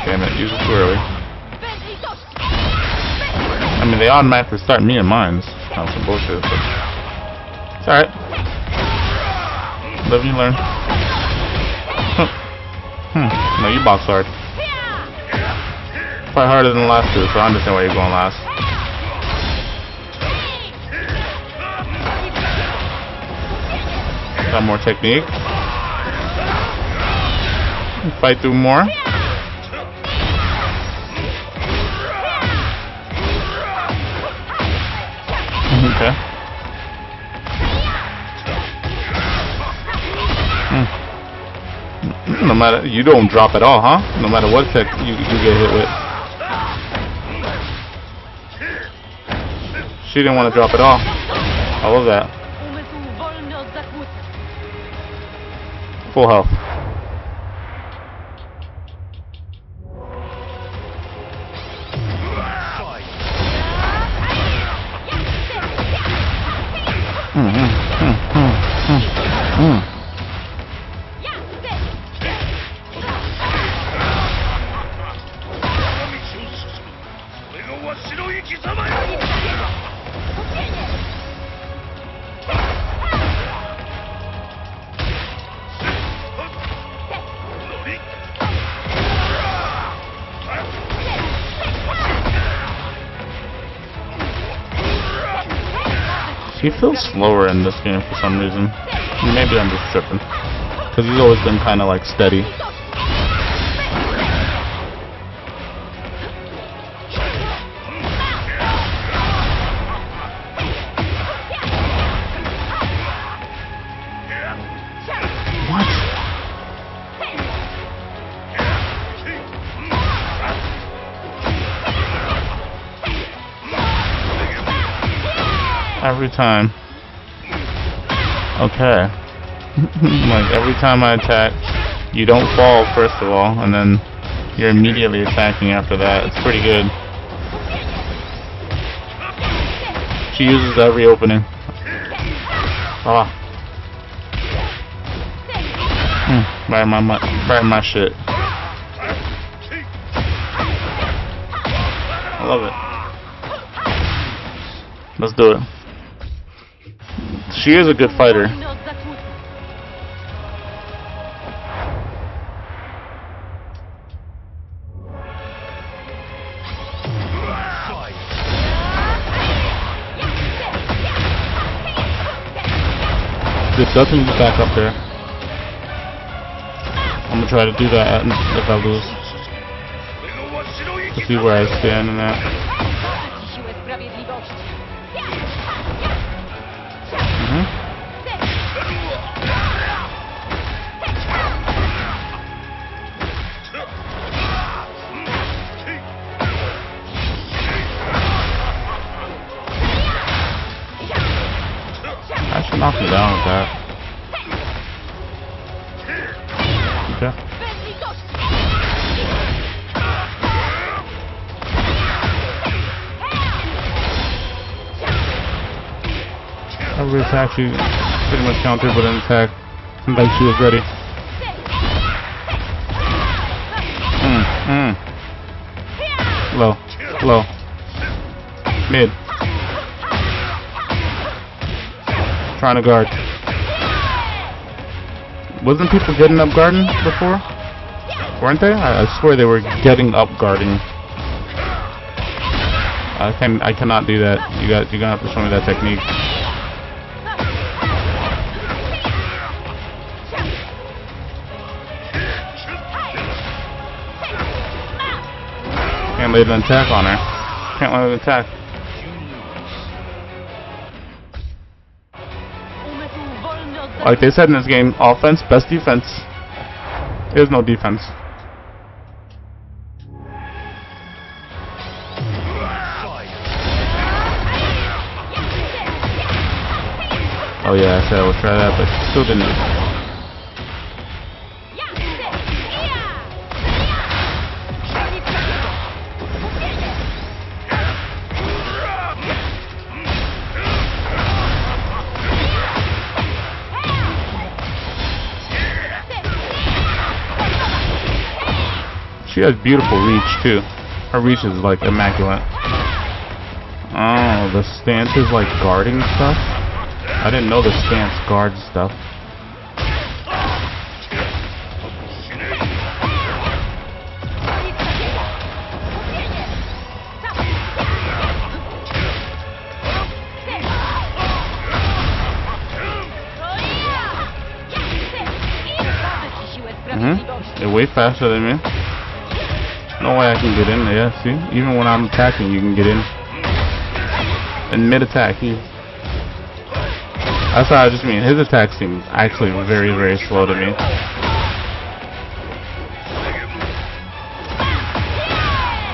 [SPEAKER 1] Damn it! Use it too early. I mean, they automatically start me in mines. That's some bullshit. But it's alright. Live and learn. No, you box hard. Probably harder than the last two, so I understand why you're going last. Got more technique. Fight through more. Okay. No matter, you don't drop at all, huh? No matter what tech you get hit with. She didn't want to drop at all. I love that. Full health. He feels slower in this game for some reason. Maybe I'm just tripping. Because he's always been kind of like steady. Every time. Okay. Like every time I attack, you don't fall first of all, and then you're immediately attacking after that. It's pretty good. She uses every opening. Ah. Right in my shit. I love it. Let's do it. She is a good fighter. Just definitely back up there. I'm gonna try to do that if I lose. To see where I stand in that. I should knock me down with that. Okay. Every attack she pretty much countered with an attack. Like she was ready. Low. Low. Mid. Trying to guard. Wasn't people getting up guarding before? Weren't they? I swear they were getting up guarding. I cannot do that. You're gonna have to show me that technique. Can't lay an attack on her. Can't lay an attack. Like they said in this game, offense, best defense. There's no defense. Oh yeah, I said I would try that, but still didn't. She has beautiful reach too. Her reach is like immaculate. Oh, the stance is like guarding stuff? I didn't know the stance guards stuff. They're way faster than me. No way I can get in there, see? Even when I'm attacking, you can get in. In mid-attack, that's what I just mean. His attack seems actually very, very slow to me.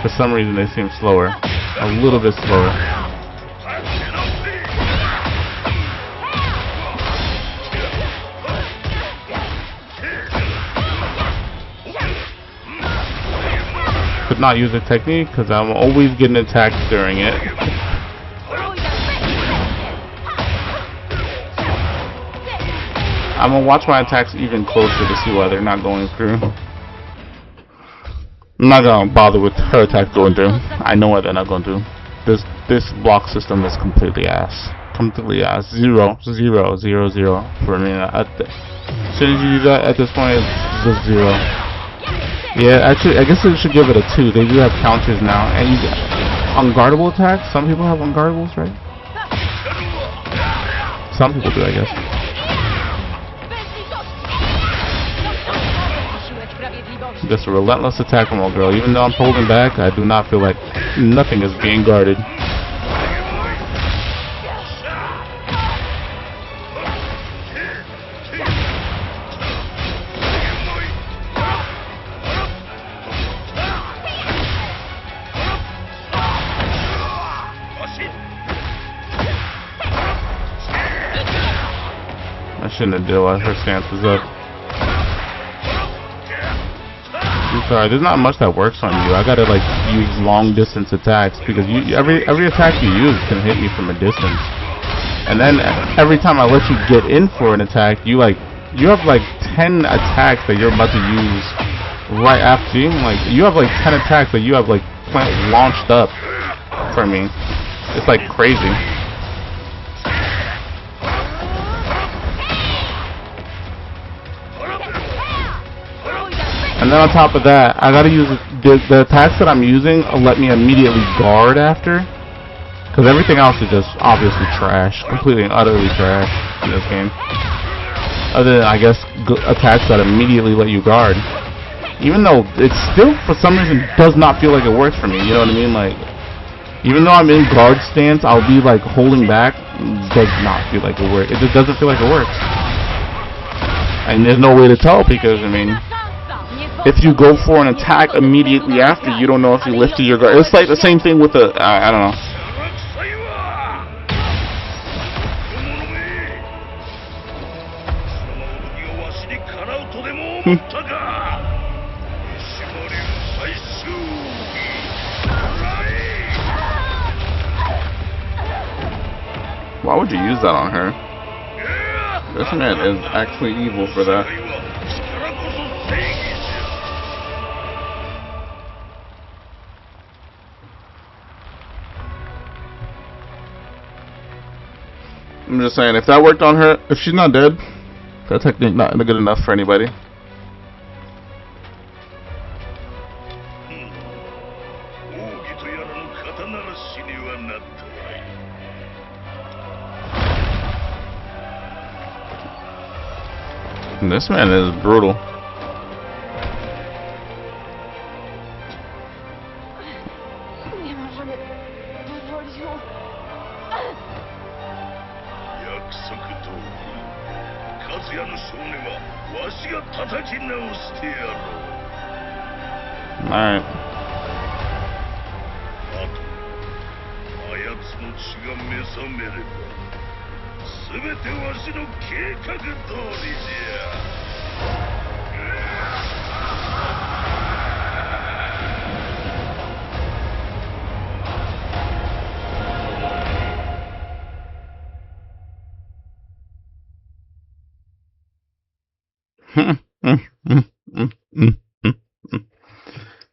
[SPEAKER 1] For some reason, they seem slower. A little bit slower. Could not use a technique because I'm always getting attacked during it. I'm gonna watch my attacks even closer to see why they're not going through. I'm not gonna bother with her attack going through. I know why they're not going through. This block system is completely ass. Completely ass. 0, 0, 0, 0 for me. As soon as you use that at this point, it's just 0. Yeah, actually, I guess they should give it a 2. They do have counters now, and you unguardable attacks. Some people have unguardables, right? Some people do, I guess. Just a relentless attack from old girl. Even though I'm holding back, I do not feel like nothing is being guarded. I shouldn't have did while her stance was up. I'm sorry, there's not much that works on you. I gotta like use long distance attacks because every attack you use can hit me from a distance. And then every time I let you get in for an attack, you have like 10 attacks that you're about to use right after you. Like you have like 10 attacks that you have like launched up for me. It's like crazy. And then on top of that, I gotta use the attacks that I'm using let me immediately guard after, because everything else is just obviously trash, completely and utterly trash in this game. Other than, I guess, attacks that immediately let you guard. Even though it still, for some reason, does not feel like it works for me. You know what I mean? Like, even though I'm in guard stance, I'll be like holding back. Does not feel like it works. It just doesn't feel like it works. And there's no way to tell because, I mean, if you go for an attack immediately after, you don't know if you lifted your guard. It's like the same thing with the, I don't know. Why would you use that on her? This man is actually evil for that. I'm just saying, if that worked on her, if she's not dead, that technique not good enough for anybody. This man is brutal. Alright.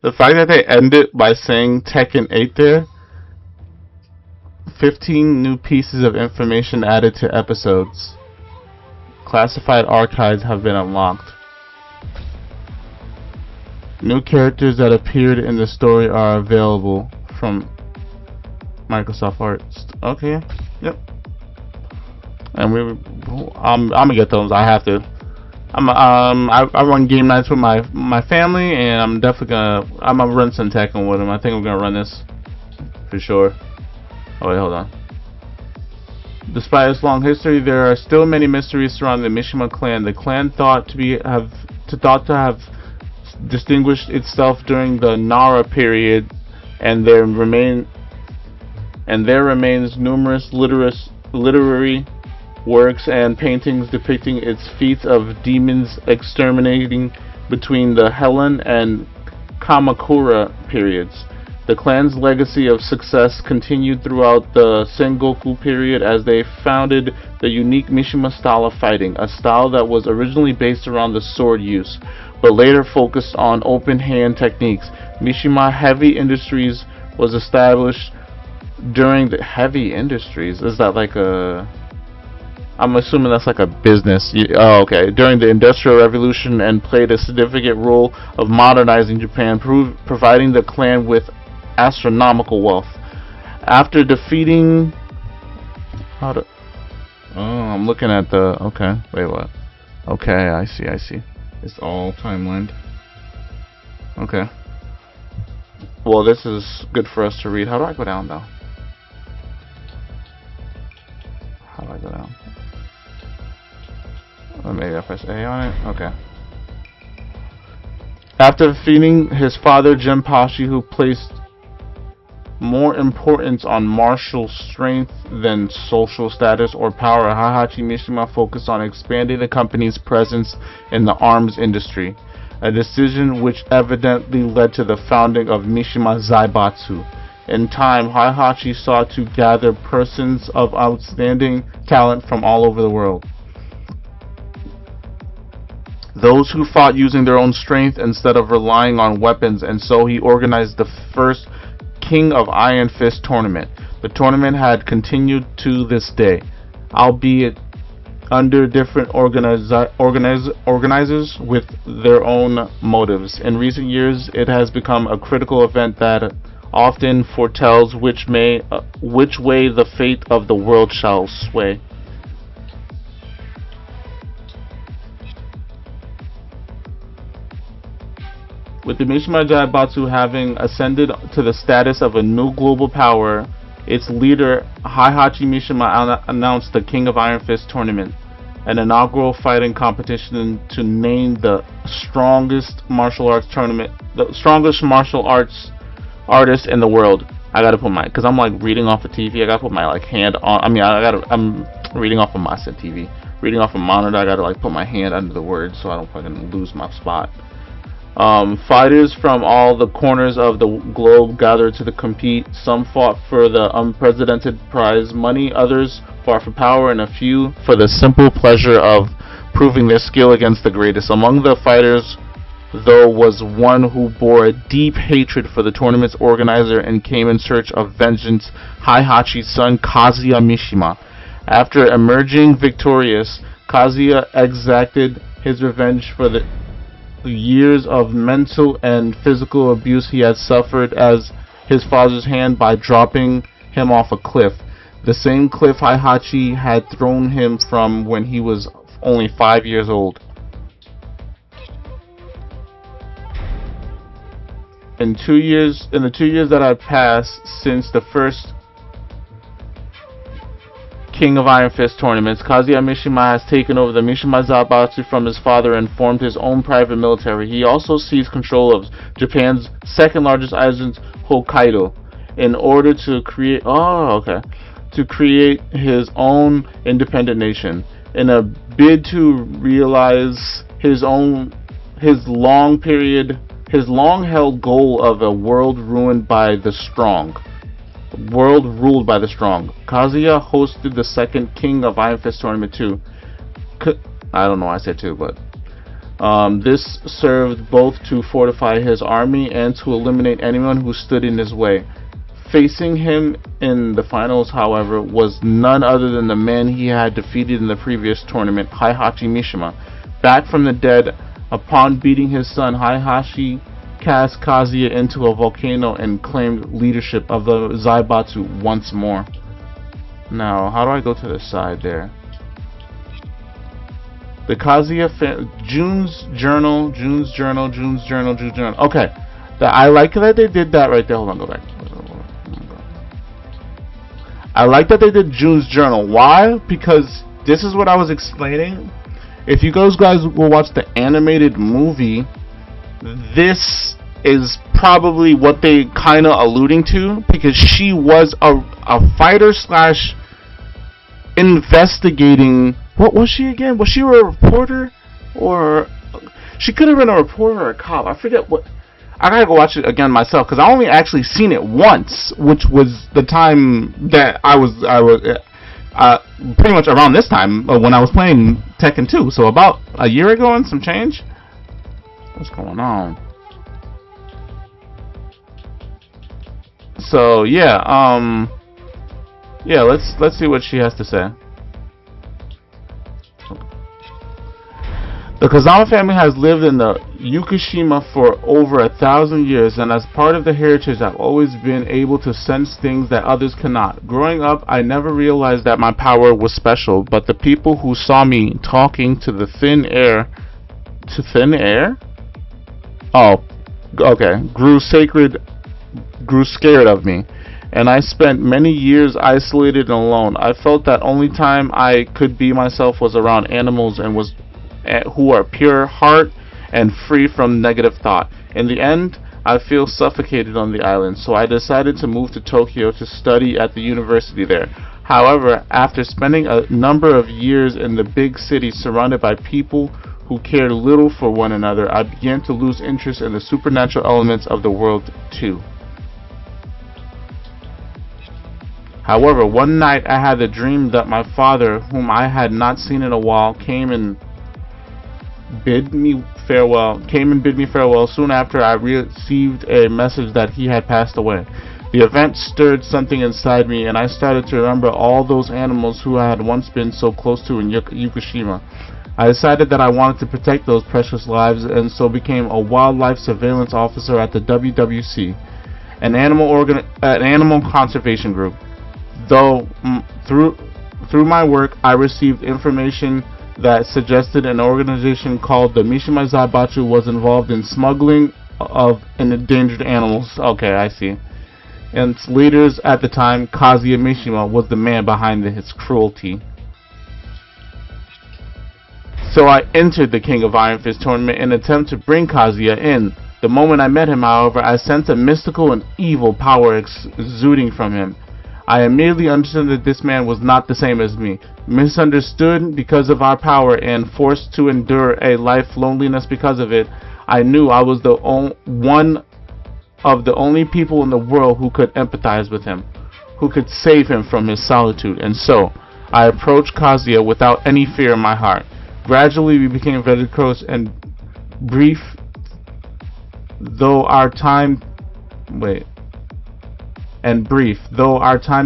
[SPEAKER 1] The fact that they end it by saying Tekken 8 there, 15 new pieces of information added to episodes. Classified archives have been unlocked. New characters that appeared in the story are available from Microsoft Arts. Okay, yep. And I'm gonna get those. I have to. I run game nights with my family, and I'm gonna run some Tekken with them. I think I'm gonna run this for sure. Oh wait, hold on. Despite its long history, there are still many mysteries surrounding the Mishima clan. The clan thought to have distinguished itself during the Nara period, and there remains numerous literary works and paintings depicting its feats of demons exterminating between the Heian and Kamakura periods. The clan's legacy of success continued throughout the Sengoku period as they founded the unique Mishima style of fighting, a style that was originally based around the sword use, but later focused on open hand techniques. Mishima Heavy Industries was established during the Heavy Industries. Is that like a... I'm assuming that's like a business. Oh, okay. During the Industrial Revolution, and played a significant role of modernizing Japan, providing the clan with astronomical wealth. After defeating... Oh, I'm looking at the... Okay, wait, what? Okay, I see. It's all timelined. Okay. Well, this is good for us to read. How do I go down, though? How do I go down? Or maybe I press A on it? Okay. After defeating his father, Jinpachi, who placed more importance on martial strength than social status or power, Heihachi Mishima focused on expanding the company's presence in the arms industry, a decision which evidently led to the founding of Mishima Zaibatsu. In time, Heihachi sought to gather persons of outstanding talent from all over the world. Those who fought using their own strength instead of relying on weapons, and so he organized the first King of Iron Fist tournament. The tournament had continued to this day, albeit under different organizers with their own motives. In recent years, it has become a critical event that often foretells which way the fate of the world shall sway. With the Mishima Zaibatsu having ascended to the status of a new global power, its leader, Heihachi Mishima, announced the King of Iron Fist tournament, an inaugural fighting competition to name the strongest martial arts artist in the world. I gotta put my, cause I'm like reading off a TV. I gotta put my like hand on. I'm reading off of my TV, reading off a monitor. I gotta like put my hand under the words so I don't fucking lose my spot. Fighters from all the corners of the globe gathered to compete. Some fought for the unprecedented prize money, others fought for power, and a few for the simple pleasure of proving their skill against the greatest. Among the fighters, though, was one who bore a deep hatred for the tournament's organizer and came in search of vengeance, Heihachi's son Kazuya Mishima. After emerging victorious, Kazuya exacted his revenge for the years of mental and physical abuse he had suffered as his father's hand by dropping him off a cliff, the same cliff Heihachi had thrown him from when he was only 5 years old. In the 2 years that had passed since the first King of Iron Fist tournaments, Kazuya Mishima has taken over the Mishima Zaibatsu from his father and formed his own private military. He also seized control of Japan's second largest island, Hokkaido, in order to create his own independent nation. In a bid to realize his long-held goal of a world ruled by the strong, Kazuya hosted the second King of Iron Fist tournament too. I don't know why I said two, but this served both to fortify his army and to eliminate anyone who stood in his way. Facing him in the finals, however, was none other than the man he had defeated in the previous tournament, Heihachi Mishima. Back from the dead, upon beating his son, Heihachi cast Kazuya into a volcano and claimed leadership of the Zaibatsu once more. Now, how do I go to the side there? The Kazuya June's journal. Okay, I like that they did that right there. Hold on, go back. I like that they did June's journal. Why? Because this is what I was explaining. If you guys will watch the animated movie, this is probably what they kind of alluding to, because she was a fighter slash investigating. What was she again? Was she a reporter, or she could have been a reporter or a cop? I forget what. I gotta go watch it again myself, because I only actually seen it once, which was the time that I was pretty much around this time when I was playing Tekken 2, so about a year ago and some change. What's going on? So yeah, let's see what she has to say. The Kazama family has lived in the Yukushima for over 1,000 years, and as part of the heritage, I've always been able to sense things that others cannot. Growing up, I never realized that my power was special, but the people who saw me talking to the thin air, grew scared of me, and I spent many years isolated and alone. I felt that only time I could be myself was around animals and who are pure heart and free from negative thought. In the end, I feel suffocated on the island, so I decided to move to Tokyo to study at the university there. However, after spending a number of years in the big city surrounded by people who cared little for one another, I began to lose interest in the supernatural elements of the world too. However, one night I had the dream that my father, whom I had not seen in a while, came and bid me farewell. Soon after, I received a message that he had passed away. The event stirred something inside me, and I started to remember all those animals who I had once been so close to in Yukushima. I decided that I wanted to protect those precious lives, and so became a wildlife surveillance officer at the WWC, an animal conservation group. Though through my work, I received information that suggested an organization called the Mishima Zaibatsu was involved in smuggling of endangered animals. Okay, I see. And its leaders at the time, Kazuya Mishima, was the man behind his cruelty. So I entered the King of Iron Fist tournament in an attempt to bring Kazuya in. The moment I met him, however, I sensed a mystical and evil power exuding from him. I immediately understood that this man was not the same as me. Misunderstood because of our power and forced to endure a life loneliness because of it, I knew I was the one of the only people in the world who could empathize with him, who could save him from his solitude. And so, I approached Kazuya without any fear in my heart. Gradually, we became very close and brief, though our time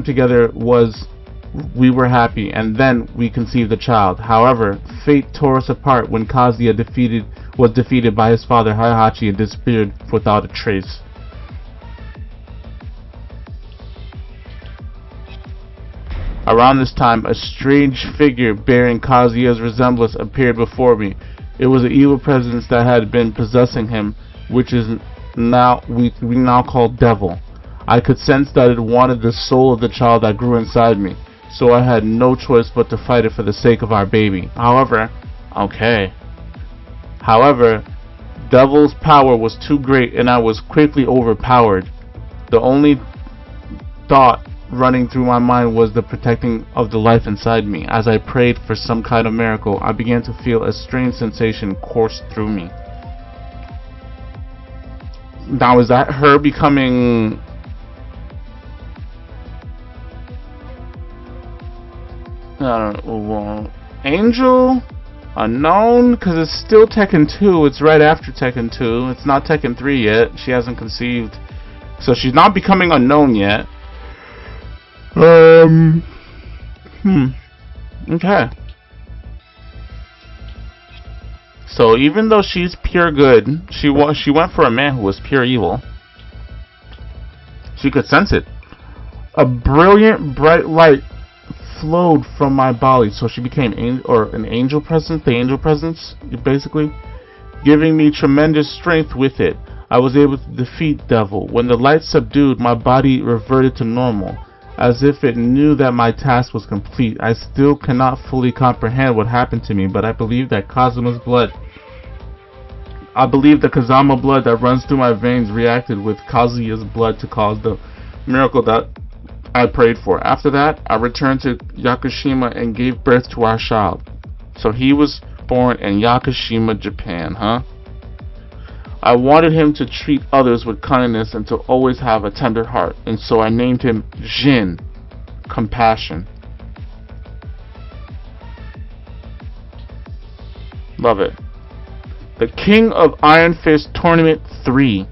[SPEAKER 1] together we were happy, and then we conceived a child. However, fate tore us apart when Kazuya was defeated by his father Heihachi and disappeared without a trace. Around this time, a strange figure bearing Kazuya's resemblance appeared before me. It was an evil presence that had been possessing him, which is now we now call Devil. I could sense that it wanted the soul of the child that grew inside me, so I had no choice but to fight it for the sake of our baby. However, Devil's power was too great and I was quickly overpowered. The only thought running through my mind was the protecting of the life inside me. As I prayed for some kind of miracle, I began to feel a strange sensation course through me. Now, is that her becoming Angel? Unknown? Because it's still Tekken 2. It's right after Tekken 2. It's not Tekken 3 yet. She hasn't conceived. So she's not becoming unknown yet. Okay. So even though she's pure good, she went for a man who was pure evil. She could sense it. A brilliant, bright light flowed from my body, so she became an angel presence. The angel presence, basically, giving me tremendous strength with it. I was able to defeat Devil. When the light subdued, my body reverted to normal, as if it knew that my task was complete. I still cannot fully comprehend what happened to me, but I believe that the Kazama blood that runs through my veins reacted with Kazuya's blood to cause the miracle that I prayed for. After that, I returned to Yakushima and gave birth to our child. So he was born in Yakushima, Japan, huh? I wanted him to treat others with kindness and to always have a tender heart, and so I named him Jin, compassion. Love it. The King of Iron Fist Tournament 3.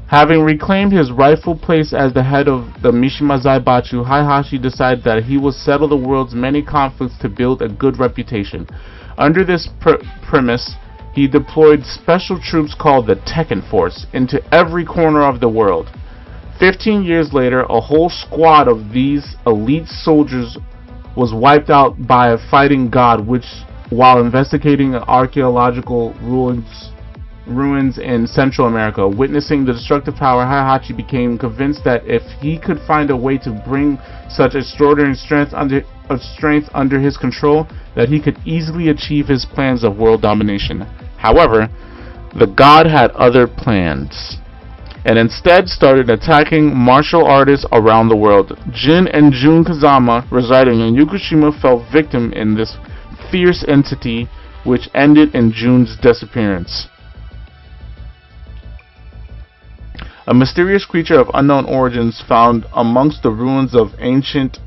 [SPEAKER 1] Having reclaimed his rightful place as the head of the Mishima Zaibatsu, Heihachi decided that he would settle the world's many conflicts to build a good reputation. Under this premise, he deployed special troops called the Tekken Force into every corner of the world. 15 years later, a whole squad of these elite soldiers was wiped out by a fighting god, which, while investigating archaeological ruins in Central America. Witnessing the destructive power, Heihachi became convinced that if he could find a way to bring such extraordinary strength under his control, that he could easily achieve his plans of world domination. However, the god had other plans, and instead started attacking martial artists around the world. Jin and Jun Kazama, residing in Yakushima, fell victim in this fierce entity, which ended in Jun's disappearance. A mysterious creature of unknown origins found amongst the ruins of ancient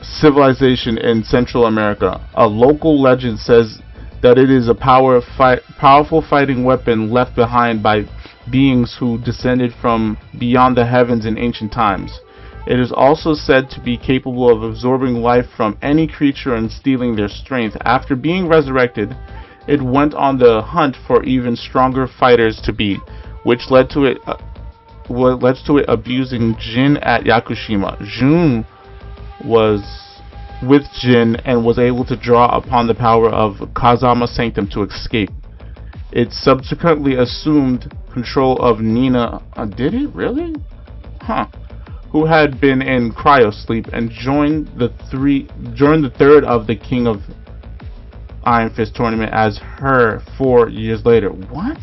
[SPEAKER 1] civilization in Central America. A local legend says that it is a powerful fighting weapon left behind by beings who descended from beyond the heavens in ancient times. It is also said to be capable of absorbing life from any creature and stealing their strength. After being resurrected, it went on the hunt for even stronger fighters to beat, which led to it abusing Jin at Yakushima. Jun was with Jin and was able to draw upon the power of Kazama Sanctum to escape. It subsequently assumed control of Nina. Did it really? Huh. Who had been in cryosleep and joined the third of the King of Iron Fist tournament as her 4 years later. What?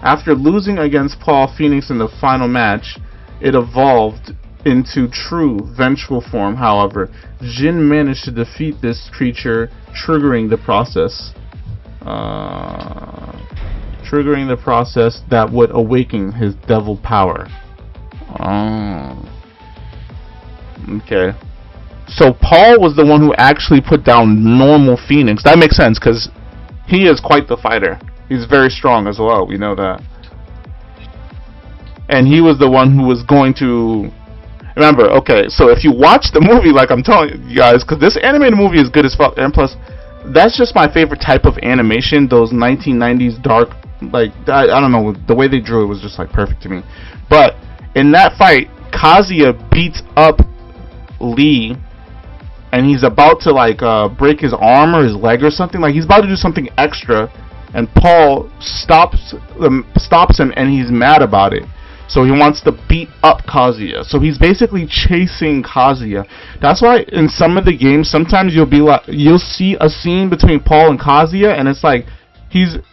[SPEAKER 1] After losing against Paul Phoenix in the final match, it evolved into true vengeful form. However, Jin managed to defeat this creature, triggering the process that would awaken his devil power. Oh. Okay. So Paul was the one who actually put down normal Phoenix. That makes sense because he is quite the fighter. He's very strong as well. We know that. And he was the one who was going to... Remember, okay, so if you watch the movie, like I'm telling you guys, because this animated movie is good as fuck, and plus, that's just my favorite type of animation, those 1990s dark, like, I don't know, the way they drew it was just, like, perfect to me. But, in that fight, Kazuya beats up Lee, and he's about to, like, break his arm or his leg or something, like, he's about to do something extra, and Paul stops him, and he's mad about it. So he wants to beat up Kazuya. So he's basically chasing Kazuya. That's why in some of the games, sometimes you'll see a scene between Paul and Kazuya, and it's like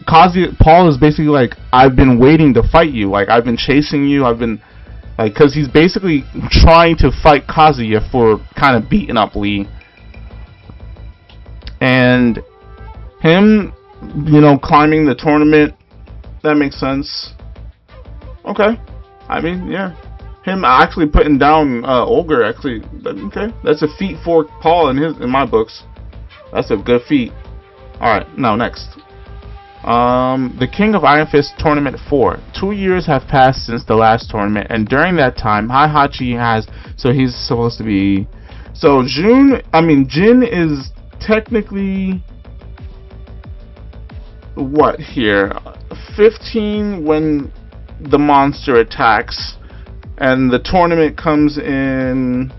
[SPEAKER 1] Paul is basically like, I've been waiting to fight you. Like, I've been chasing you. I've been like, because he's basically trying to fight Kazuya for kind of beating up Lee. And him, you know, climbing the tournament, that makes sense. Okay. I mean, yeah. Him actually putting down Olger, actually, okay. That's a feat for Paul in my books. That's a good feat. Alright, now next. The King of Iron Fist Tournament 4. 2 years have passed since the last tournament, and during that time, Heihachi has... So he's supposed to be... So Jin is technically... What here? 15 when... the monster attacks, and the tournament comes in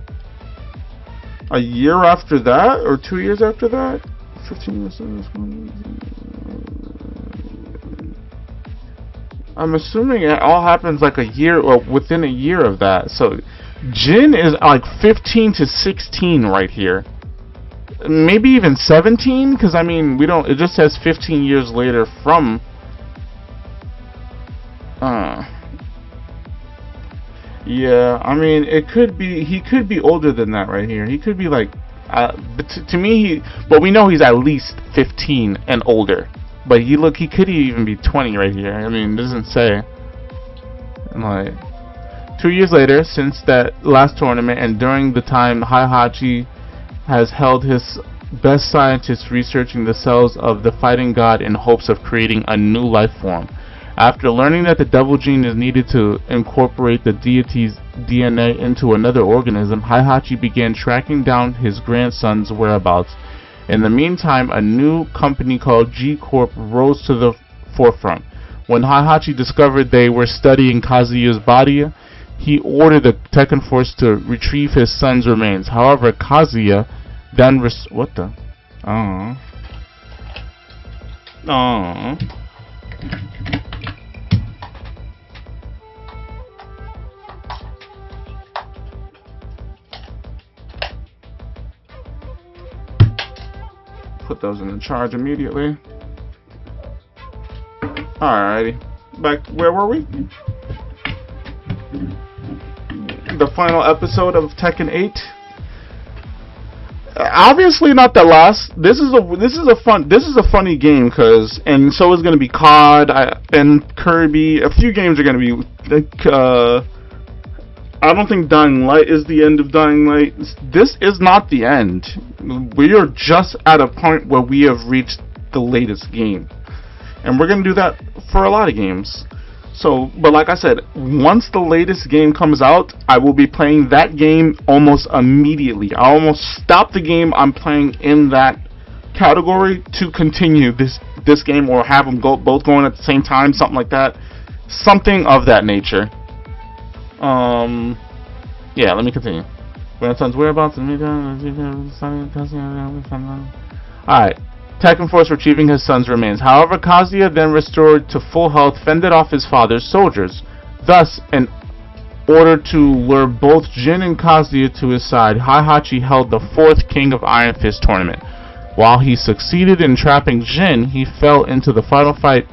[SPEAKER 1] a year after that, or 2 years after that. 15 years. I'm assuming it all happens like a year, or within a year of that. So Jin is like 15 to 16 right here. Maybe even 17, because I mean, it just says 15 years later from. Yeah, I mean, he could be older than that right here. He could be like, but to me, but we know he's at least 15 and older. But he could even be 20 right here. I mean, it doesn't say. And like, 2 years later, since that last tournament, and during the time Heihachi has held his best scientists researching the cells of the fighting god in hopes of creating a new life form. After learning that the devil gene is needed to incorporate the deity's DNA into another organism, Heihachi began tracking down his grandson's whereabouts. In the meantime, a new company called G Corp rose to the forefront. When Heihachi discovered they were studying Kazuya's body, he ordered the Tekken Force to retrieve his son's remains. However, Kazuya then what the? Put those in the charge immediately. Alrighty. Back, where were we? The final episode of Tekken 8. Obviously not the last. This is a funny game, and so is gonna be COD and Kirby. A few games are gonna be like, I don't think Dying Light is the end of Dying Light. This is not the end. We are just at a point where we have reached the latest game. And we're going to do that for a lot of games. So, but like I said, once the latest game comes out, I will be playing that game almost immediately. I almost stop the game I'm playing in that category to continue this game, or have them both going at the same time, something like that. Something of that nature. Yeah, let me continue. Grandson's whereabouts. Alright. Tekken Force retrieving his son's remains. However, Kazuya, then restored to full health, fended off his father's soldiers. Thus, in order to lure both Jin and Kazuya to his side, Heihachi held the 4th King of Iron Fist tournament. While he succeeded in trapping Jin, he fell in the final fight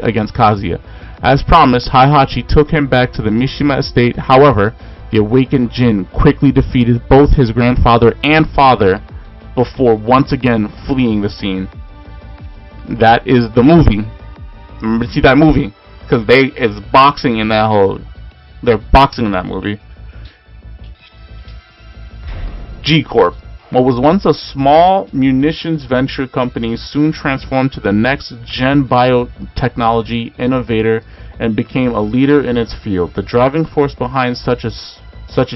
[SPEAKER 1] against Kazuya. As promised, Heihachi took him back to the Mishima estate. However, the awakened Jin quickly defeated both his grandfather and father before once again fleeing the scene. That is the movie. Remember to see that movie, because is boxing in that whole. They're boxing in that movie. G Corp. What was once a small munitions venture company soon transformed to the next gen biotechnology innovator and became a leader in its field. The driving force behind such a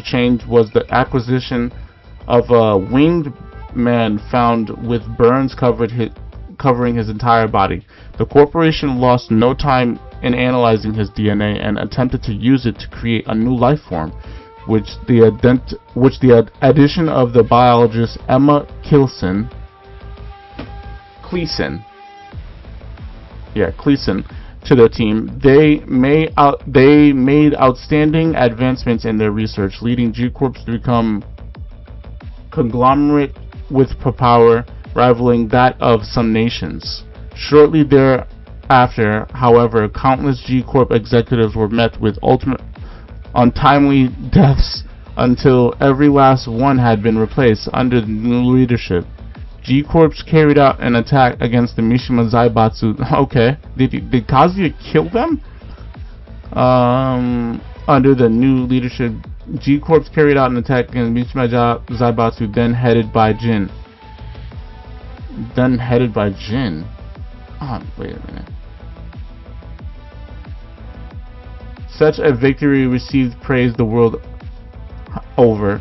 [SPEAKER 1] change was the acquisition of a winged man found with burns covering his entire body. The corporation lost no time in analyzing his DNA and attempted to use it to create a new life form, which the addition of the biologist Emma Cleason to their team. They made outstanding advancements in their research, leading G Corp to become conglomerate with power rivaling that of some nations. Shortly thereafter, however, countless G Corp executives were met with untimely deaths until every last one had been replaced under the new leadership. G Corps carried out an attack against the Mishima Zaibatsu. Okay, did Kazuya kill them? Under the new leadership, G Corps carried out an attack against Mishima Zaibatsu, then headed by Jin. Wait a minute. Such a victory received praise the world over.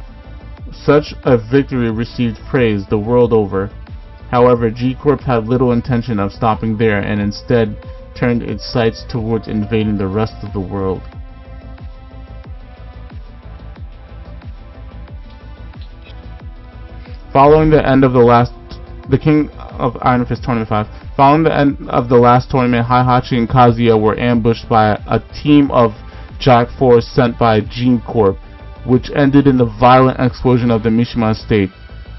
[SPEAKER 1] However, G Corp had little intention of stopping there and instead turned its sights towards invading the rest of the world. Following the end of the King of Iron Fist Tournament 5. Following the end of the last tournament, Heihachi and Kazuya were ambushed by a team of Jack Force sent by G Corp, which ended in the violent explosion of the Mishima estate,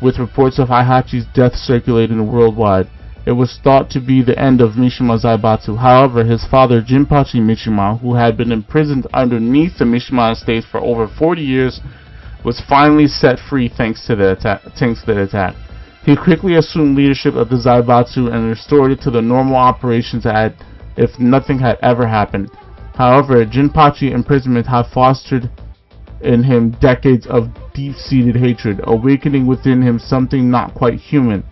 [SPEAKER 1] with reports of Heihachi's death circulating worldwide. It was thought to be the end of Mishima Zaibatsu. However, his father Jinpachi Mishima, who had been imprisoned underneath the Mishima estate for over 40 years, was finally set free thanks to the attack. He quickly assumed leadership of the Zaibatsu and restored it to the normal operations as if nothing had ever happened. However, Jinpachi's imprisonment had fostered in him decades of deep-seated hatred, awakening within him something not quite human.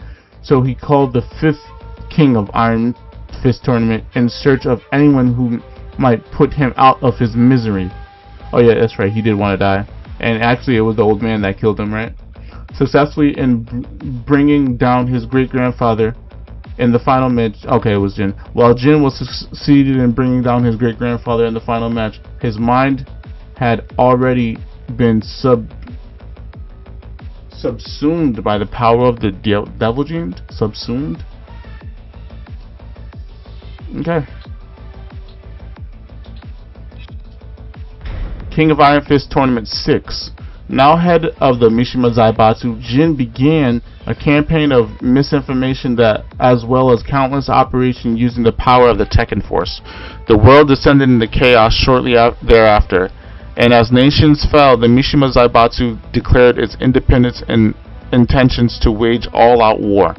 [SPEAKER 1] So he called the 5th King of Iron Fist Tournament in search of anyone who might put him out of his misery. Oh yeah, that's right, he did want to die. And actually it was the old man that killed him, right? Successfully in bringing down his great-grandfather in the final match. Okay, it was Jin. While Jin was succeeded in bringing down his great-grandfather in the final match, his mind had already been subsumed by the power of the devil gene. Subsumed? Okay. King of Iron Fist Tournament 6. Now head of the Mishima Zaibatsu, Jin began a campaign of misinformation that, as well as countless operations using the power of the Tekken Force. The world descended into chaos shortly thereafter, and as nations fell, the Mishima Zaibatsu declared its independence and intentions to wage all-out war.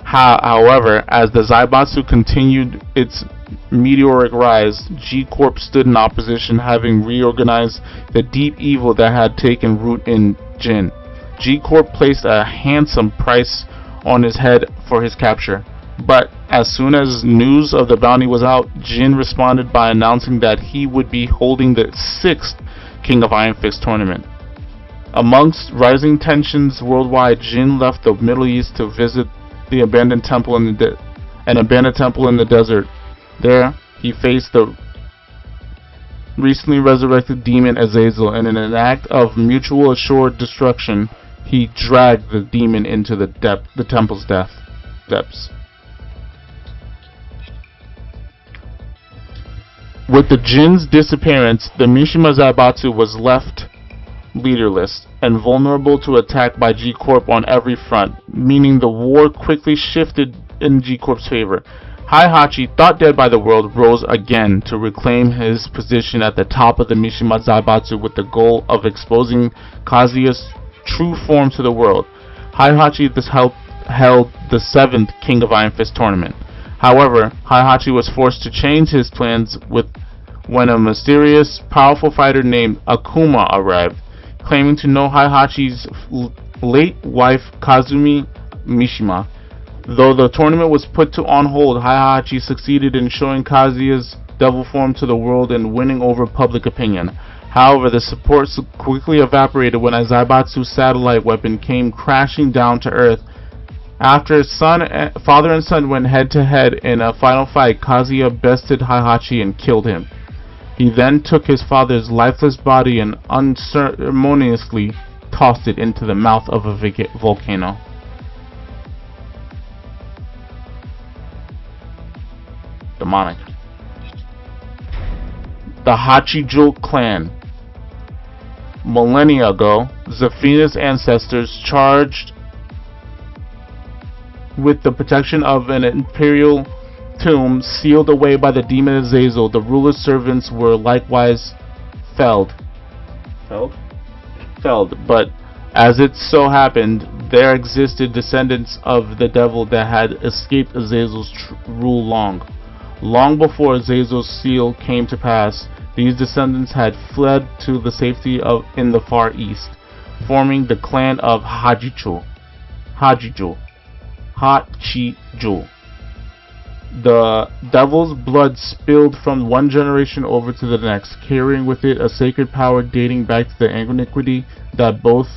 [SPEAKER 1] However, as the Zaibatsu continued its meteoric rise, G Corp stood in opposition, having reorganized the deep evil that had taken root in Jin. G Corp placed a handsome price on his head for his capture, but as soon as news of the bounty was out, Jin responded by announcing that he would be holding the 6th King of Iron Fist tournament. Amongst rising tensions worldwide, Jin left the Middle East to visit the abandoned temple in the desert. There, he faced the recently resurrected demon Azazel, and in an act of mutual assured destruction, he dragged the demon into the temple's depths. With the Jin's disappearance, the Mishima Zaibatsu was left leaderless and vulnerable to attack by G-Corp on every front, meaning the war quickly shifted in G-Corp's favor. Heihachi, thought dead by the world, rose again to reclaim his position at the top of the Mishima Zaibatsu with the goal of exposing Kazuya's true form to the world. Heihachi thus held the 7th King of Iron Fist tournament. However, Heihachi was forced to change his plans when a mysterious, powerful fighter named Akuma arrived, claiming to know Heihachi's late wife Kazumi Mishima. Though the tournament was put on hold, Heihachi succeeded in showing Kazuya's devil form to the world and winning over public opinion. However, the support quickly evaporated when a Zaibatsu satellite weapon came crashing down to Earth. After father and son went head-to-head in a final fight, Kazuya bested Heihachi and killed him. He then took his father's lifeless body and unceremoniously tossed it into the mouth of a volcano. Demonic. The Hachijo clan. Millennia ago, Zafina's ancestors, charged with the protection of an imperial tomb sealed away by the demon Azazel, the ruler's servants were likewise felled. But as it so happened, there existed descendants of the devil that had escaped Azazel's rule long before Azazel's seal came to pass. These descendants had fled to the safety in the Far East, forming the clan of Hachijo. The devil's blood spilled from one generation over to the next, carrying with it a sacred power dating back to the iniquity that both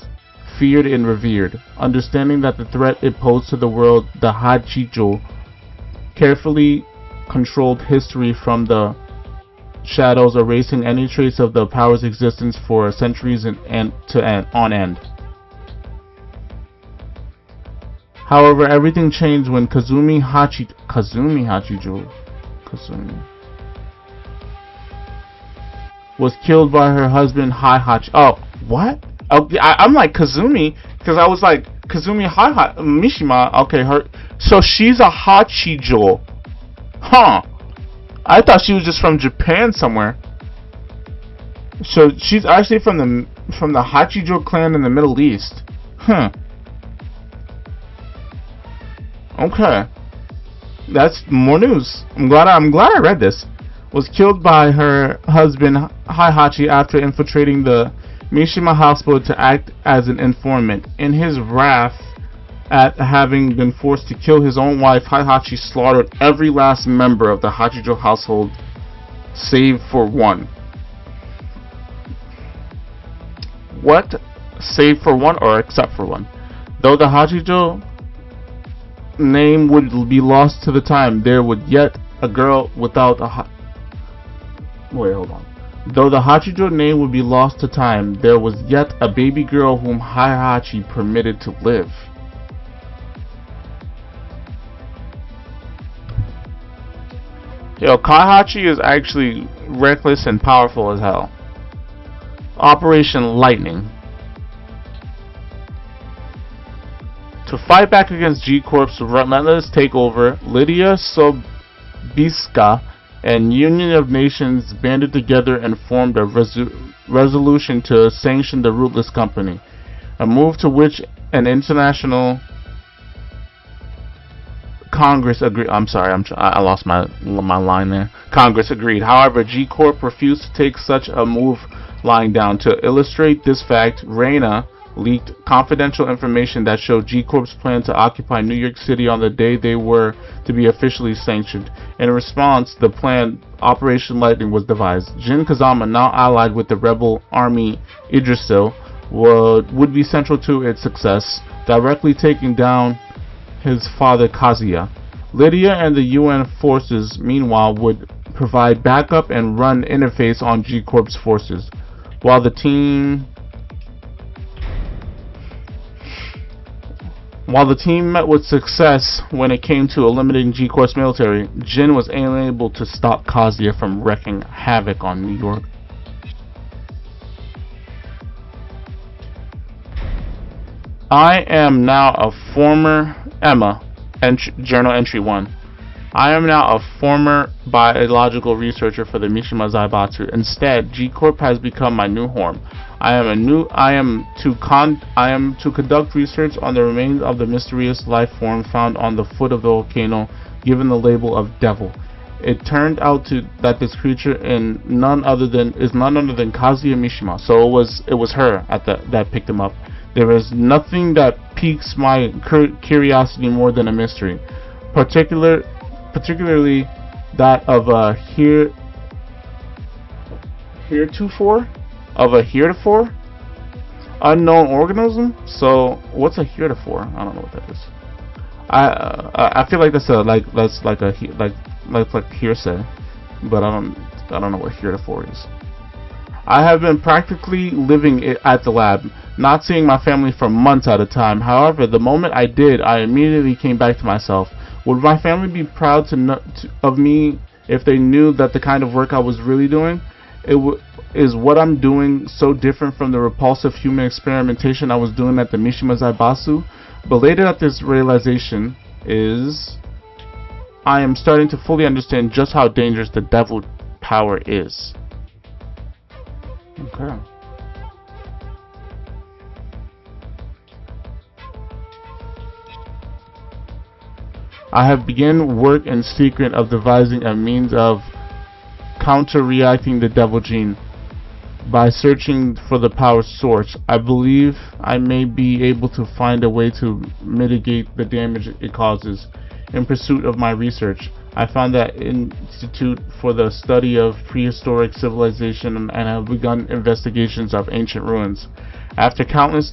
[SPEAKER 1] feared and revered. Understanding that the threat it posed to the world, the Hachijo carefully controlled history from the shadows, erasing any trace of the power's existence for centuries on end. However, everything changed when Kazumi Hachijo was killed by her husband Heihachi. Oh, what? Okay, I'm like Kazumi because I was like Kazumi Mishima. Okay, so she's a Hachijo, huh? I thought she was just from Japan somewhere. So she's actually from the Hachijo clan in the Middle East, huh? Okay, that's more news. I'm glad I read this. Was killed by her husband Heihachi after infiltrating the Mishima household to act as an informant. In his wrath at having been forced to kill his own wife, Heihachi slaughtered every last member of the Hachijo household, save for one. What? Save for one or except for one? Though the Hachijo name would be lost to the time, there would yet a girl without a wait, hold on. Though the Hachijo name would be lost to time, there was yet a baby girl whom Heihachi permitted to live. Yo, Heihachi is actually reckless and powerful as hell. Operation Lightning. To fight back against G-Corp's relentless takeover, Lydia Sobieska and Union of Nations banded together and formed a resolution to sanction the rootless company, a move to which an international Congress agreed. I'm sorry, I lost my line there. Congress agreed. However, G-Corp refused to take such a move lying down. To illustrate this fact, Reina leaked confidential information that showed G-Corp's plan to occupy New York City on the day they were to be officially sanctioned. In response, the plan Operation Lightning was devised. Jin Kazama, now allied with the rebel army Idrisil, would be central to its success, directly taking down his father Kazuya. Lydia and the UN forces, meanwhile, would provide backup and run interface on G-Corp's forces, while the team While the team met with success when it came to eliminating G-Corps military, Jin was unable to stop Kazuya from wreaking havoc on New York. I am now a former Emma, Journal Entry 1. I am now a former biological researcher for the Mishima Zaibatsu. Instead, G-Corp has become my new home. I am to conduct research on the remains of the mysterious life form found on the foot of the volcano, given the label of Devil. It turned out that this creature is none other than Kazuya Mishima. So it was her that picked him up. There is nothing that piques my curiosity more than a mystery, particularly that of a heretofore unknown organism. So what's a heretofore? I don't know what that is. I feel like that's like hearsay, but I don't know what heretofore is. I have been practically living at the lab, not seeing my family for months at a time. However, the moment I did, I immediately came back to myself. Would my family be proud of me if they knew that the kind of work I was really doing? Is what I'm doing so different from the repulsive human experimentation I was doing at the Mishima Zaibatsu? Belated at this realization I am starting to fully understand just how dangerous the devil power is. Okay. I have begun work in secret of devising a means of counter-reacting the devil gene. By searching for the power source, I believe I may be able to find a way to mitigate the damage it causes. In pursuit of my research, I found that Institute for the Study of Prehistoric Civilization and have begun investigations of ancient ruins. After countless...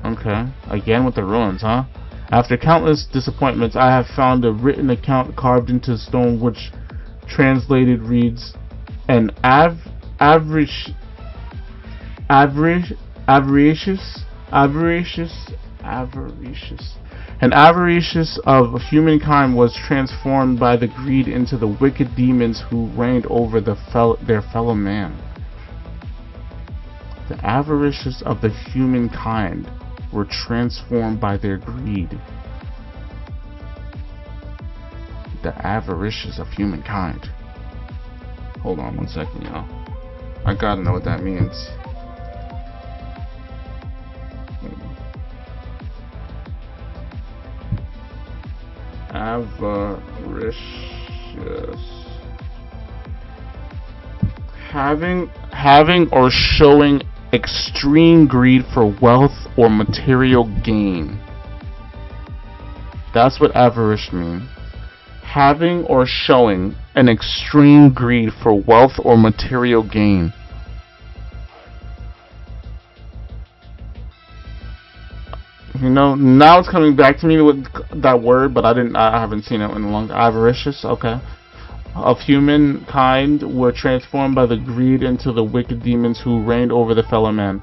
[SPEAKER 1] Okay, again with the ruins, huh? After countless disappointments, I have found a written account carved into stone which translated reads, An avaricious of humankind was transformed by the greed into the wicked demons who reigned over their fellow man. The avaricious of the humankind were transformed by their greed. The avaricious of humankind. Hold on one second, y'all. I gotta know what that means. Avaricious. Having or showing extreme greed for wealth or material gain. That's what avarice means. Having or showing an extreme greed for wealth or material gain. You know, now it's coming back to me with that word, but I haven't seen it in a long time. Avaricious, okay. Of humankind were transformed by the greed into the wicked demons who reigned over the fellow man.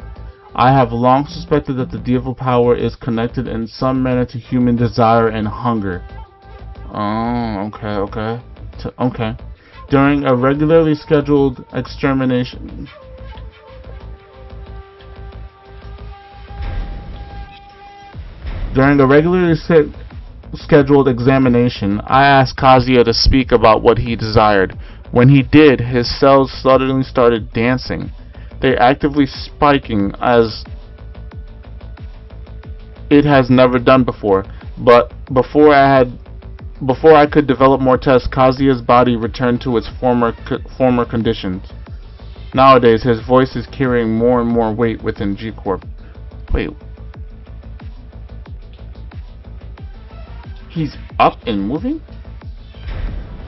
[SPEAKER 1] I have long suspected that the devil power is connected in some manner to human desire and hunger. Oh, okay. During a regularly scheduled extermination. During a regularly scheduled examination, I asked Kazuya to speak about what he desired. When he did, his cells suddenly started dancing. They actively spiking as it has never done before. But before I could develop more tests, Kazuya's body returned to its former conditions. Nowadays, his voice is carrying more and more weight within G-Corp. Wait. He's up and moving?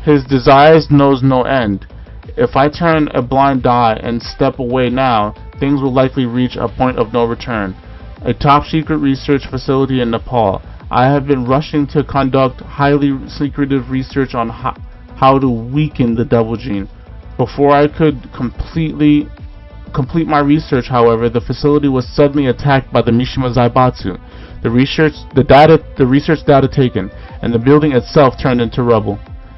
[SPEAKER 1] His desires knows no end. If I turn a blind eye and step away now, things will likely reach a point of no return. A top secret research facility in Nepal. I have been rushing to conduct highly secretive research on how to weaken the devil gene. Before I could complete my research, however, the facility was suddenly attacked by the Mishima Zaibatsu. the research data taken, and the building itself turned into rubble.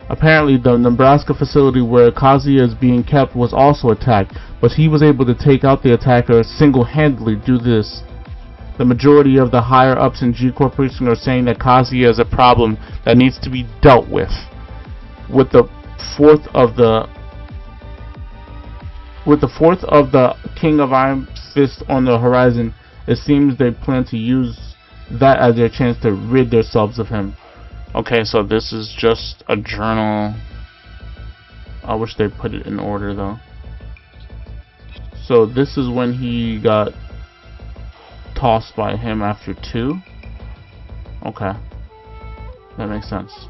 [SPEAKER 1] Apparently, the Nebraska facility where Kazuya is being kept was also attacked, but he was able to take out the attacker single-handedly due to this. The majority of the higher-ups in G Corporation are saying that Kazuya is a problem that needs to be dealt with. With the fourth of the King of Iron Fist on the horizon, it seems they plan to use that as their chance to rid themselves of him. Okay, so this is just a journal. I wish they put it in order though. So this is when he got tossed by him after 2. Okay, that makes sense.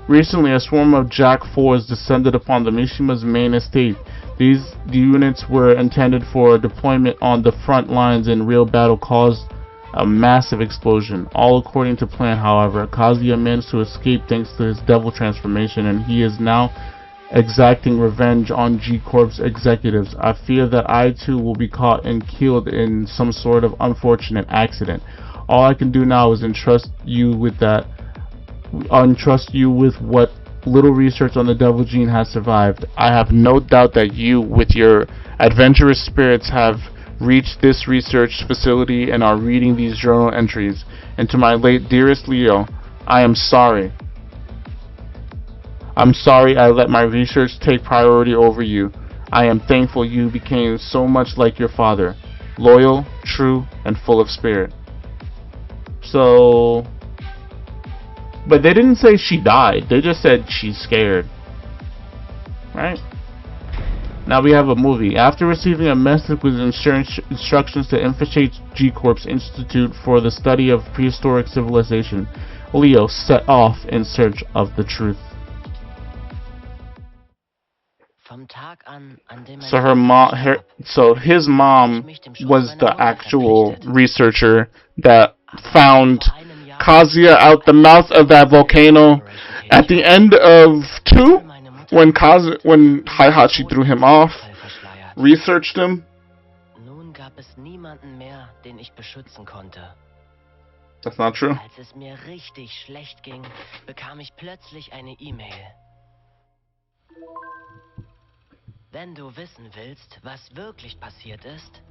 [SPEAKER 1] Recently, a swarm of Jack 4s descended upon the Mishima's main estate. The units were intended for deployment on the front lines in real battle, caused a massive explosion. All according to plan, however. Kazuya managed to escape thanks to his devil transformation, and he is now exacting revenge on G-Corp's executives. I fear that I too will be caught and killed in some sort of unfortunate accident. All I can do now is entrust you with what little research on the devil gene has survived. I have no doubt that you, with your adventurous spirits, have reached this research facility and are reading these journal entries. And to my late dearest Leo, I am sorry. I'm sorry I let my research take priority over you. I am thankful you became so much like your father, loyal, true, and full of spirit. So, but they didn't say she died. They just said she's scared. Right? Now we have a movie. After receiving a message with instructions to infiltrate G-Corp's Institute for the Study of Prehistoric Civilization, Leo set off in search of the truth. So his mom was the actual researcher that found Kazuya out the mouth of that volcano at the end of 2, when Heihachi threw him off, researched him. That's not true.
[SPEAKER 3] Als es mir richtig schlecht ging, bekam ich plötzlich eine E-Mail. Wenn du wissen willst, was wirklich passiert ist,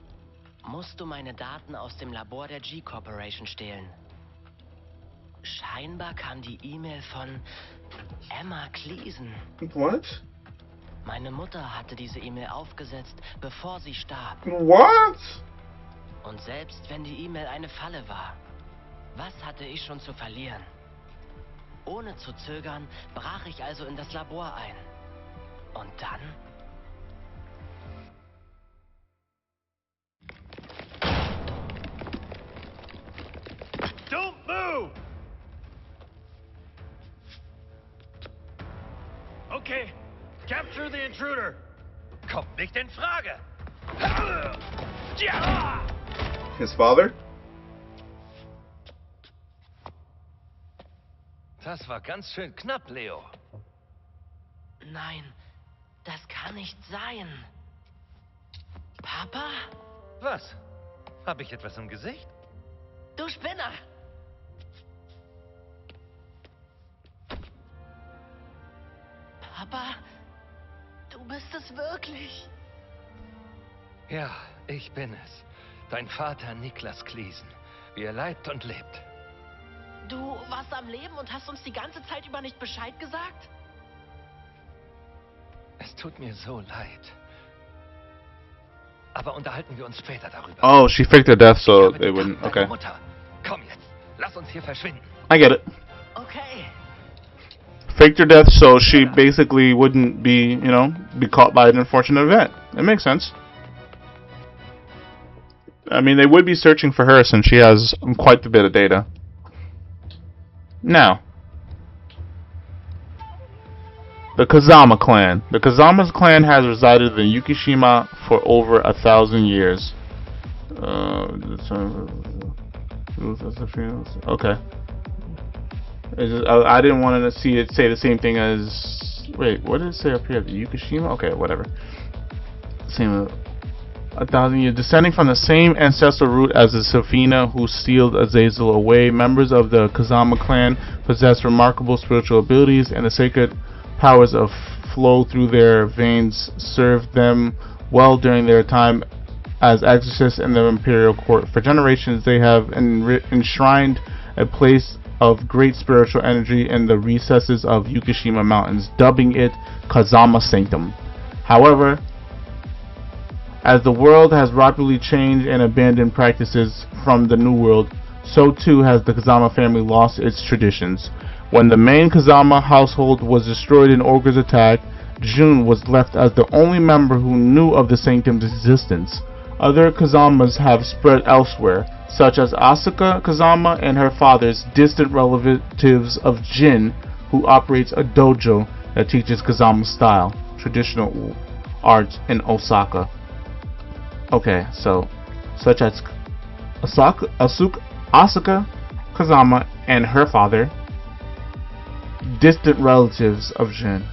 [SPEAKER 3] musst du meine Daten aus dem Labor der G-Corporation stehlen. Scheinbar kam die E-Mail von Emma Cleason.
[SPEAKER 1] What?
[SPEAKER 3] Meine Mutter hatte diese E-Mail aufgesetzt, bevor sie starb.
[SPEAKER 1] What?
[SPEAKER 3] Und selbst wenn die E-Mail eine Falle war, was hatte ich schon zu verlieren? Ohne zu zögern, brach ich also in das Labor ein. Und dann?
[SPEAKER 5] Don't move! Okay, capture the intruder. Kommt nicht in Frage.
[SPEAKER 1] His father?
[SPEAKER 5] Das war ganz schön knapp, Leo.
[SPEAKER 3] Nein, das kann nicht sein. Papa?
[SPEAKER 5] Was? Habe ich etwas im Gesicht?
[SPEAKER 3] Du Spinner! Papa, du bist es wirklich.
[SPEAKER 5] Ja, ich bin es. Dein Vater Niklas Cleason. Wie er leibt und lebt.
[SPEAKER 3] Du warst am Leben und hast uns die ganze Zeit über nicht Bescheid gesagt?
[SPEAKER 5] Es tut mir so leid. Aber unterhalten wir uns später darüber.
[SPEAKER 1] Oh, she faked her death so they wouldn't. Okay.
[SPEAKER 5] Mutter, komm jetzt. Lass uns hier verschwinden.
[SPEAKER 1] I get it.
[SPEAKER 3] Okay.
[SPEAKER 1] Faked her death so she basically wouldn't be, be caught by an unfortunate event. It makes sense. I mean, they would be searching for her since she has quite a bit of data. Now, the Kazama clan. The Kazama clan has resided in Yukishima for over 1,000 years. Okay. I didn't want to see it say the same thing as. Wait, what did it say up here? The Yukishima? Okay, whatever. Same. 1,000 years. Descending from the same ancestral root as the Safina who sealed Azazel away, members of the Kazama clan possess remarkable spiritual abilities, and the sacred powers of flow through their veins served them well during their time as exorcists in the imperial court. For generations, they have enshrined a place of great spiritual energy in the recesses of Yukishima Mountains, dubbing it Kazama Sanctum. However, as the world has rapidly changed and abandoned practices from the New World, so too has the Kazama family lost its traditions. When the main Kazama household was destroyed in Ogre's attack, Jun was left as the only member who knew of the Sanctum's existence. Other Kazamas have spread elsewhere, such as Asuka Kazama and her father's distant relatives of Jin, who operates a dojo that teaches Kazama style, traditional arts in Osaka. Okay, so such as Asuka Kazama and her father, distant relatives of Jin.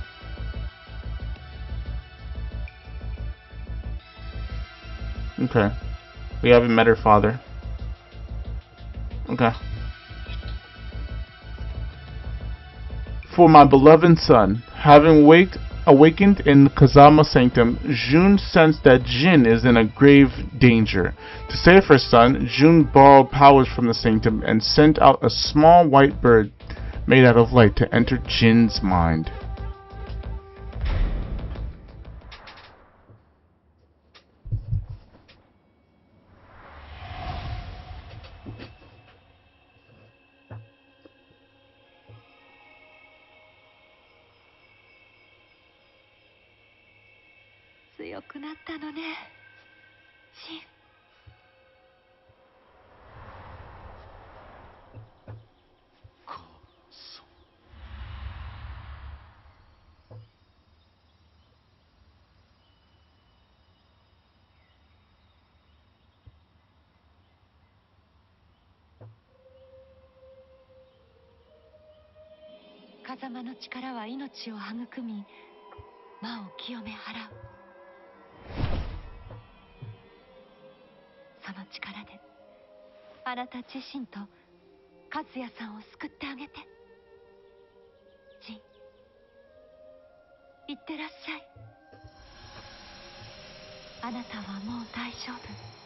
[SPEAKER 1] Okay, we haven't met her father. Okay. For my beloved son, having awakened in Kazama Sanctum, Jun sensed that Jin is in a grave danger. To save her son, Jun borrowed powers from the Sanctum and sent out a small white bird made out of light to enter Jin's mind.
[SPEAKER 2] Kazamaの力は命を育み、魔を清め払う。その力で、あなた自身と和也さんを救ってあげて。ジン、いってらっしゃい。あなたはもう大丈夫。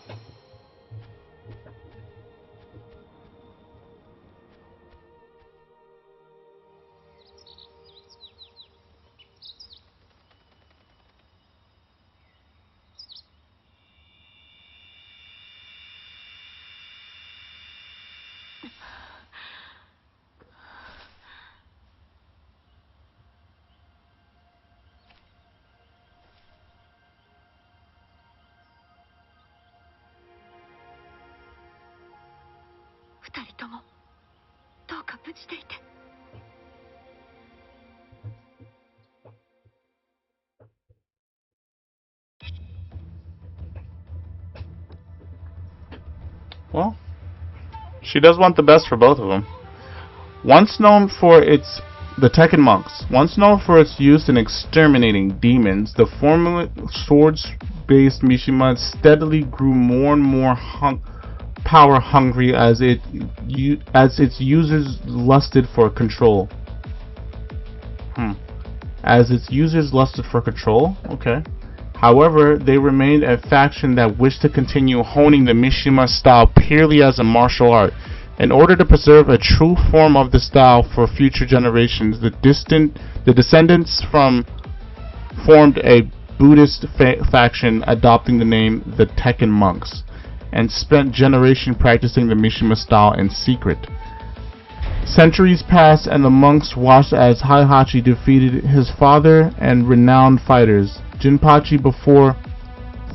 [SPEAKER 2] 二人ともどうか無事でいて。
[SPEAKER 1] Well, she does want the best for both of them. Once known for the Tekken monks, once known for its use in exterminating demons, the formula swords-based Mishima steadily grew more and more power hungry as its users lusted for control. As its users lusted for control? Okay. However, they remained a faction that wished to continue honing the Mishima style purely as a martial art. In order to preserve a true form of the style for future generations, the descendants formed a Buddhist faction adopting the name the Tekken monks, and spent generations practicing the Mishima style in secret. Centuries passed and the monks watched as Heihachi defeated his father and renowned fighters, Jinpachi, before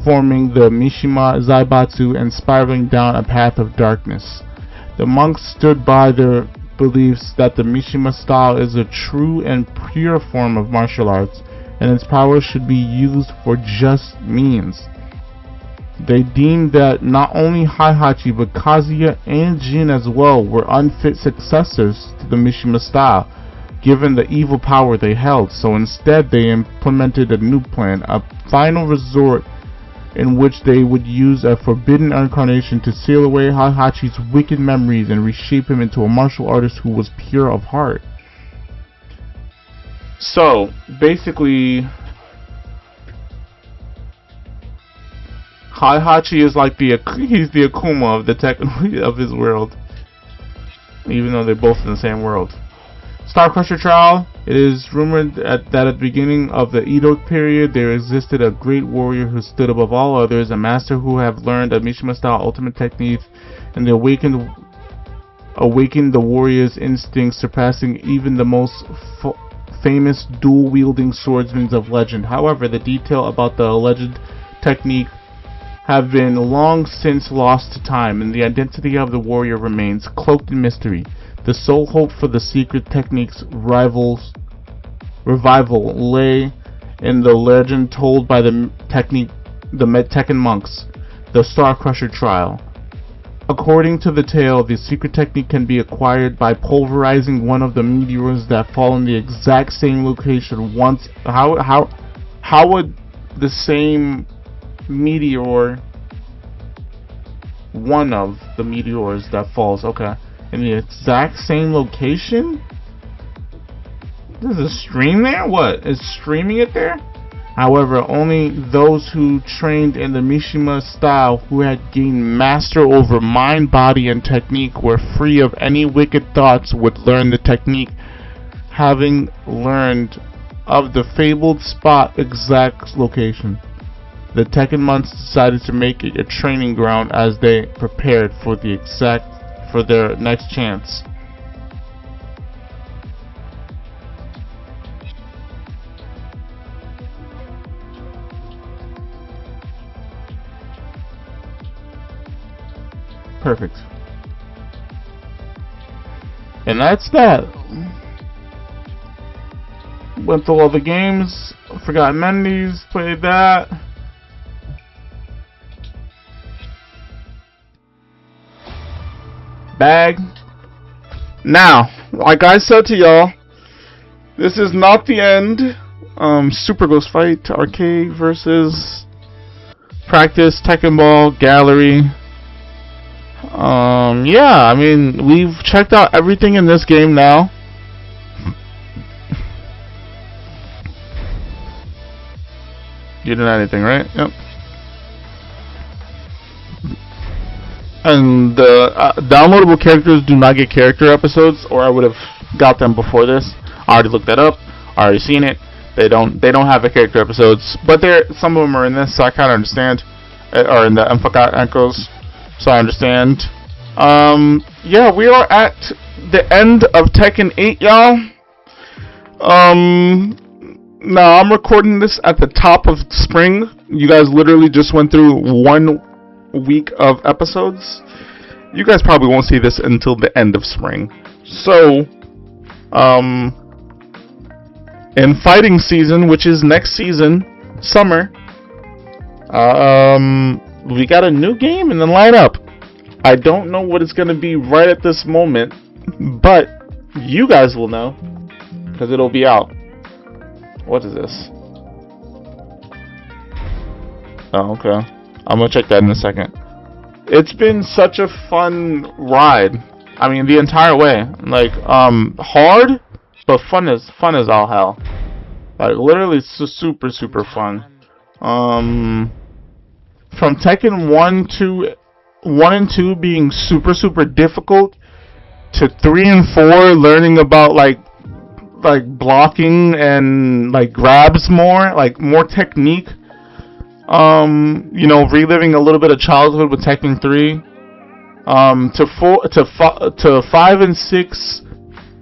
[SPEAKER 1] forming the Mishima Zaibatsu and spiraling down a path of darkness. The monks stood by their beliefs that the Mishima style is a true and pure form of martial arts, and its power should be used for just means. They deemed that not only Heihachi but Kazuya and Jin as well were unfit successors to the Mishima style, given the evil power they held, so instead they implemented a new plan, a final resort in which they would use a forbidden incarnation to seal away Heihachi's wicked memories and reshape him into a martial artist who was pure of heart. So, basically, Heihachi is like he's the Akuma of the Tekken of his world, even though they're both in the same world. Star Crusher trial. It is rumored that at the beginning of the Edo period, there existed a great warrior who stood above all others, a master who have learned a Mishima-style ultimate technique, and they awakened the warrior's instincts, surpassing even the most famous dual-wielding swordsmen of legend. However, the detail about the alleged technique have been long since lost to time, and the identity of the warrior remains cloaked in mystery. The sole hope for the secret technique's revival lay in the legend told by the Tekken monks, the Star Crusher trial. According to the tale, the secret technique can be acquired by pulverizing one of the meteors that fall in the exact same location once. How would the same meteor, one of the meteors that falls, okay, in the exact same location? There's a stream there? What? Is streaming it there? However, only those who trained in the Mishima style, who had gained master over mind, body, and technique, were free of any wicked thoughts, would learn the technique. Having learned of the fabled spot exact location, the Tekken monks decided to make it a training ground as they prepared for their next chance. Perfect. And that's that. Went through all the games. Forgotten Mendes, played that. Bag. Now, like I said to y'all, this is not the end. Super Ghost Fight, Arcade versus Practice, Tekken Ball, Gallery. Yeah, I mean, we've checked out everything in this game now. You didn't have anything, right? Yep. And the downloadable characters do not get character episodes, or I would have got them before this. I already looked that up. I already seen it. They don't have the character episodes, but some of them are in this, so I kind of understand. Or in the Mfaka Echoes, so I understand. Yeah, we are at the end of Tekken 8, y'all. Now I'm recording this at the top of spring. You guys literally just went through 1 week of episodes. You guys probably won't see this until the end of spring. So, in fighting season, which is next season, summer, we got a new game in the lineup. I don't know what it's going to be right at this moment, but you guys will know, because it'll be out. What is this? Oh, okay. I'm going to check that in a second. It's been such a fun ride. I mean, the entire way. Like, hard, but fun as all hell. Like, literally super, super fun. From Tekken 1 and 2 being super, super difficult, to 3 and 4 learning about like blocking and like grabs more, like more technique. You know, reliving a little bit of childhood with Tekken 3. To 5 and 6,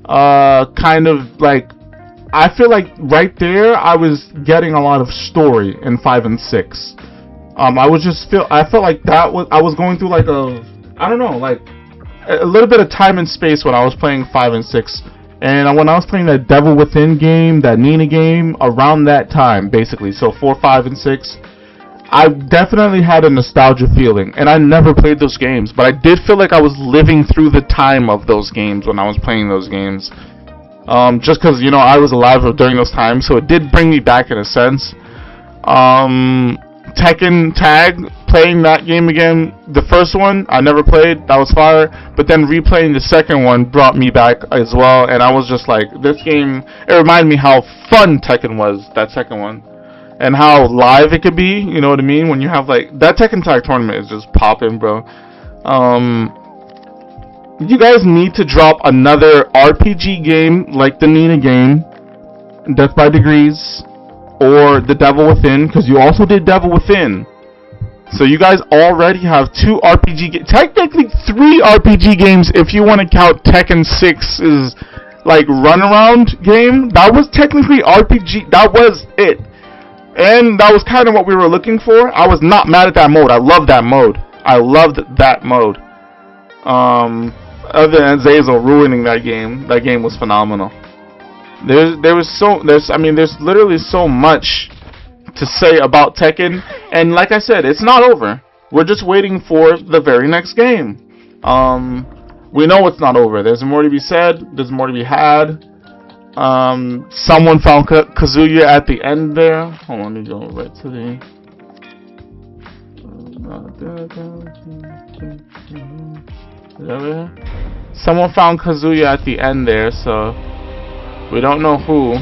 [SPEAKER 1] kind of like, I feel like right there I was getting a lot of story in 5 and 6. I felt like I was going through like I don't know, like a little bit of time and space when I was playing 5 and 6. And when I was playing that Devil Within game, that Nina game, around that time, basically, so 4, 5, and 6, I definitely had a nostalgia feeling. And I never played those games, but I did feel like I was living through the time of those games when I was playing those games. Just because, you know, I was alive during those times, so it did bring me back in a sense. Tekken Tag, playing that game again. The first one I never played, that was fire, but then replaying the second one brought me back as well, and I was just like, this game, it reminded me how fun Tekken was, that second one, and how live it could be, you know what I mean, when you have like, that Tekken Tag tournament is just popping, bro. You guys need to drop another RPG game like the Nina game, Death by Degrees, or The Devil Within, because you also did Devil Within. So you guys already have 2 RPG games, technically 3 RPG games if you want to count Tekken 6's like runaround game. That was technically RPG, that was it. And that was kind of what we were looking for. I was not mad at that mode. I loved that mode. I loved that mode. Other than Zazel ruining that game was phenomenal. There's literally so much to say about Tekken, and like I said, it's not over. We're just waiting for the very next game. We know it's not over. There's more to be said. There's more to be had. Someone found Kazuya at the end there. Hold on, let me go right to the. Is that over here? Someone found Kazuya at the end there, so we don't know who.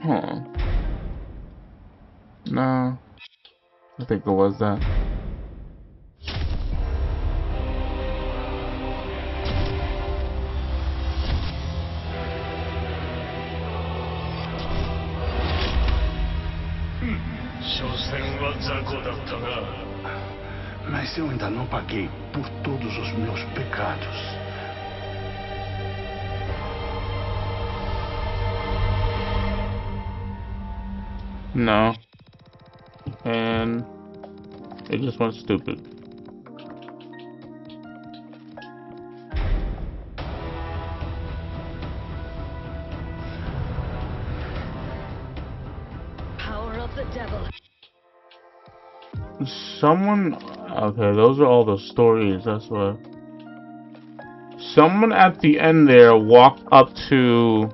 [SPEAKER 1] Huh. No. I think it was that.
[SPEAKER 4] Mas eu ainda não paguei por todos os meus pecados.
[SPEAKER 1] No. And it just went stupid.
[SPEAKER 2] Power of the devil.
[SPEAKER 1] Someone, okay, those are all the stories, that's what. Someone at the end there walked up to,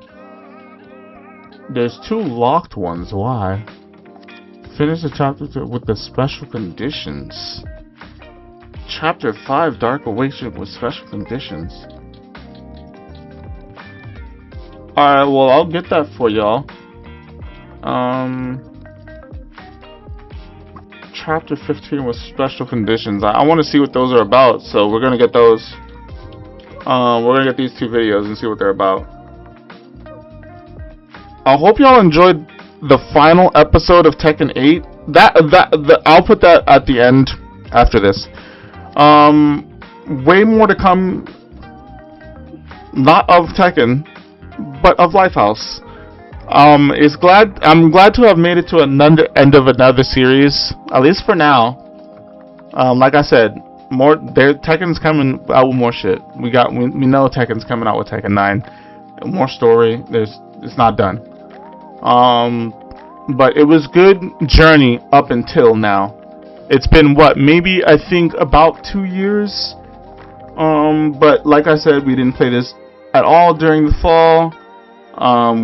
[SPEAKER 1] there's 2 locked ones, why? Finish the chapter with the special conditions. Chapter 5, Dark Awakening with special conditions. Alright, well, I'll get that for y'all. Chapter 15 with special conditions. I want to see what those are about, so we're gonna get those. We're gonna get these 2 videos and see what they're about. I hope y'all enjoyed the final episode of Tekken 8. I'll put that at the end after this. Way more to come. Not of Tekken, but of Lifehouse. I'm glad to have made it to another end of another series, at least for now. Like I said, Tekken's coming out with more shit. We know Tekken's coming out with Tekken 9. More story. It's not done. But it was good journey up until now. It's been what, maybe I think about 2 years. But like I said, we didn't play this at all during the fall.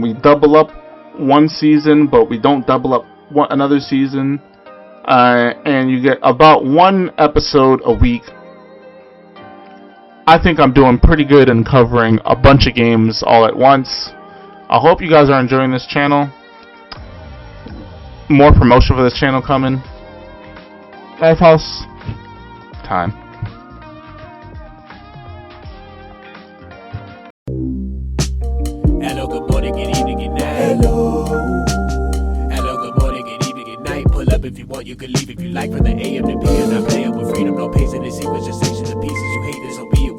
[SPEAKER 1] We double up one season, but we don't double up another season. And you get about 1 episode a week. I think I'm doing pretty good in covering a bunch of games all at once. I hope you guys are enjoying this channel. More promotion for this channel coming. Lifehouse time.
[SPEAKER 6] Hello, good morning, good evening, good night. Hello, good morning, good evening, good night. Pull up if you want, you can leave if you like. From the AM to PM, not playing with freedom, no pace in the sequence, just sections of pieces. You hate this, so be it.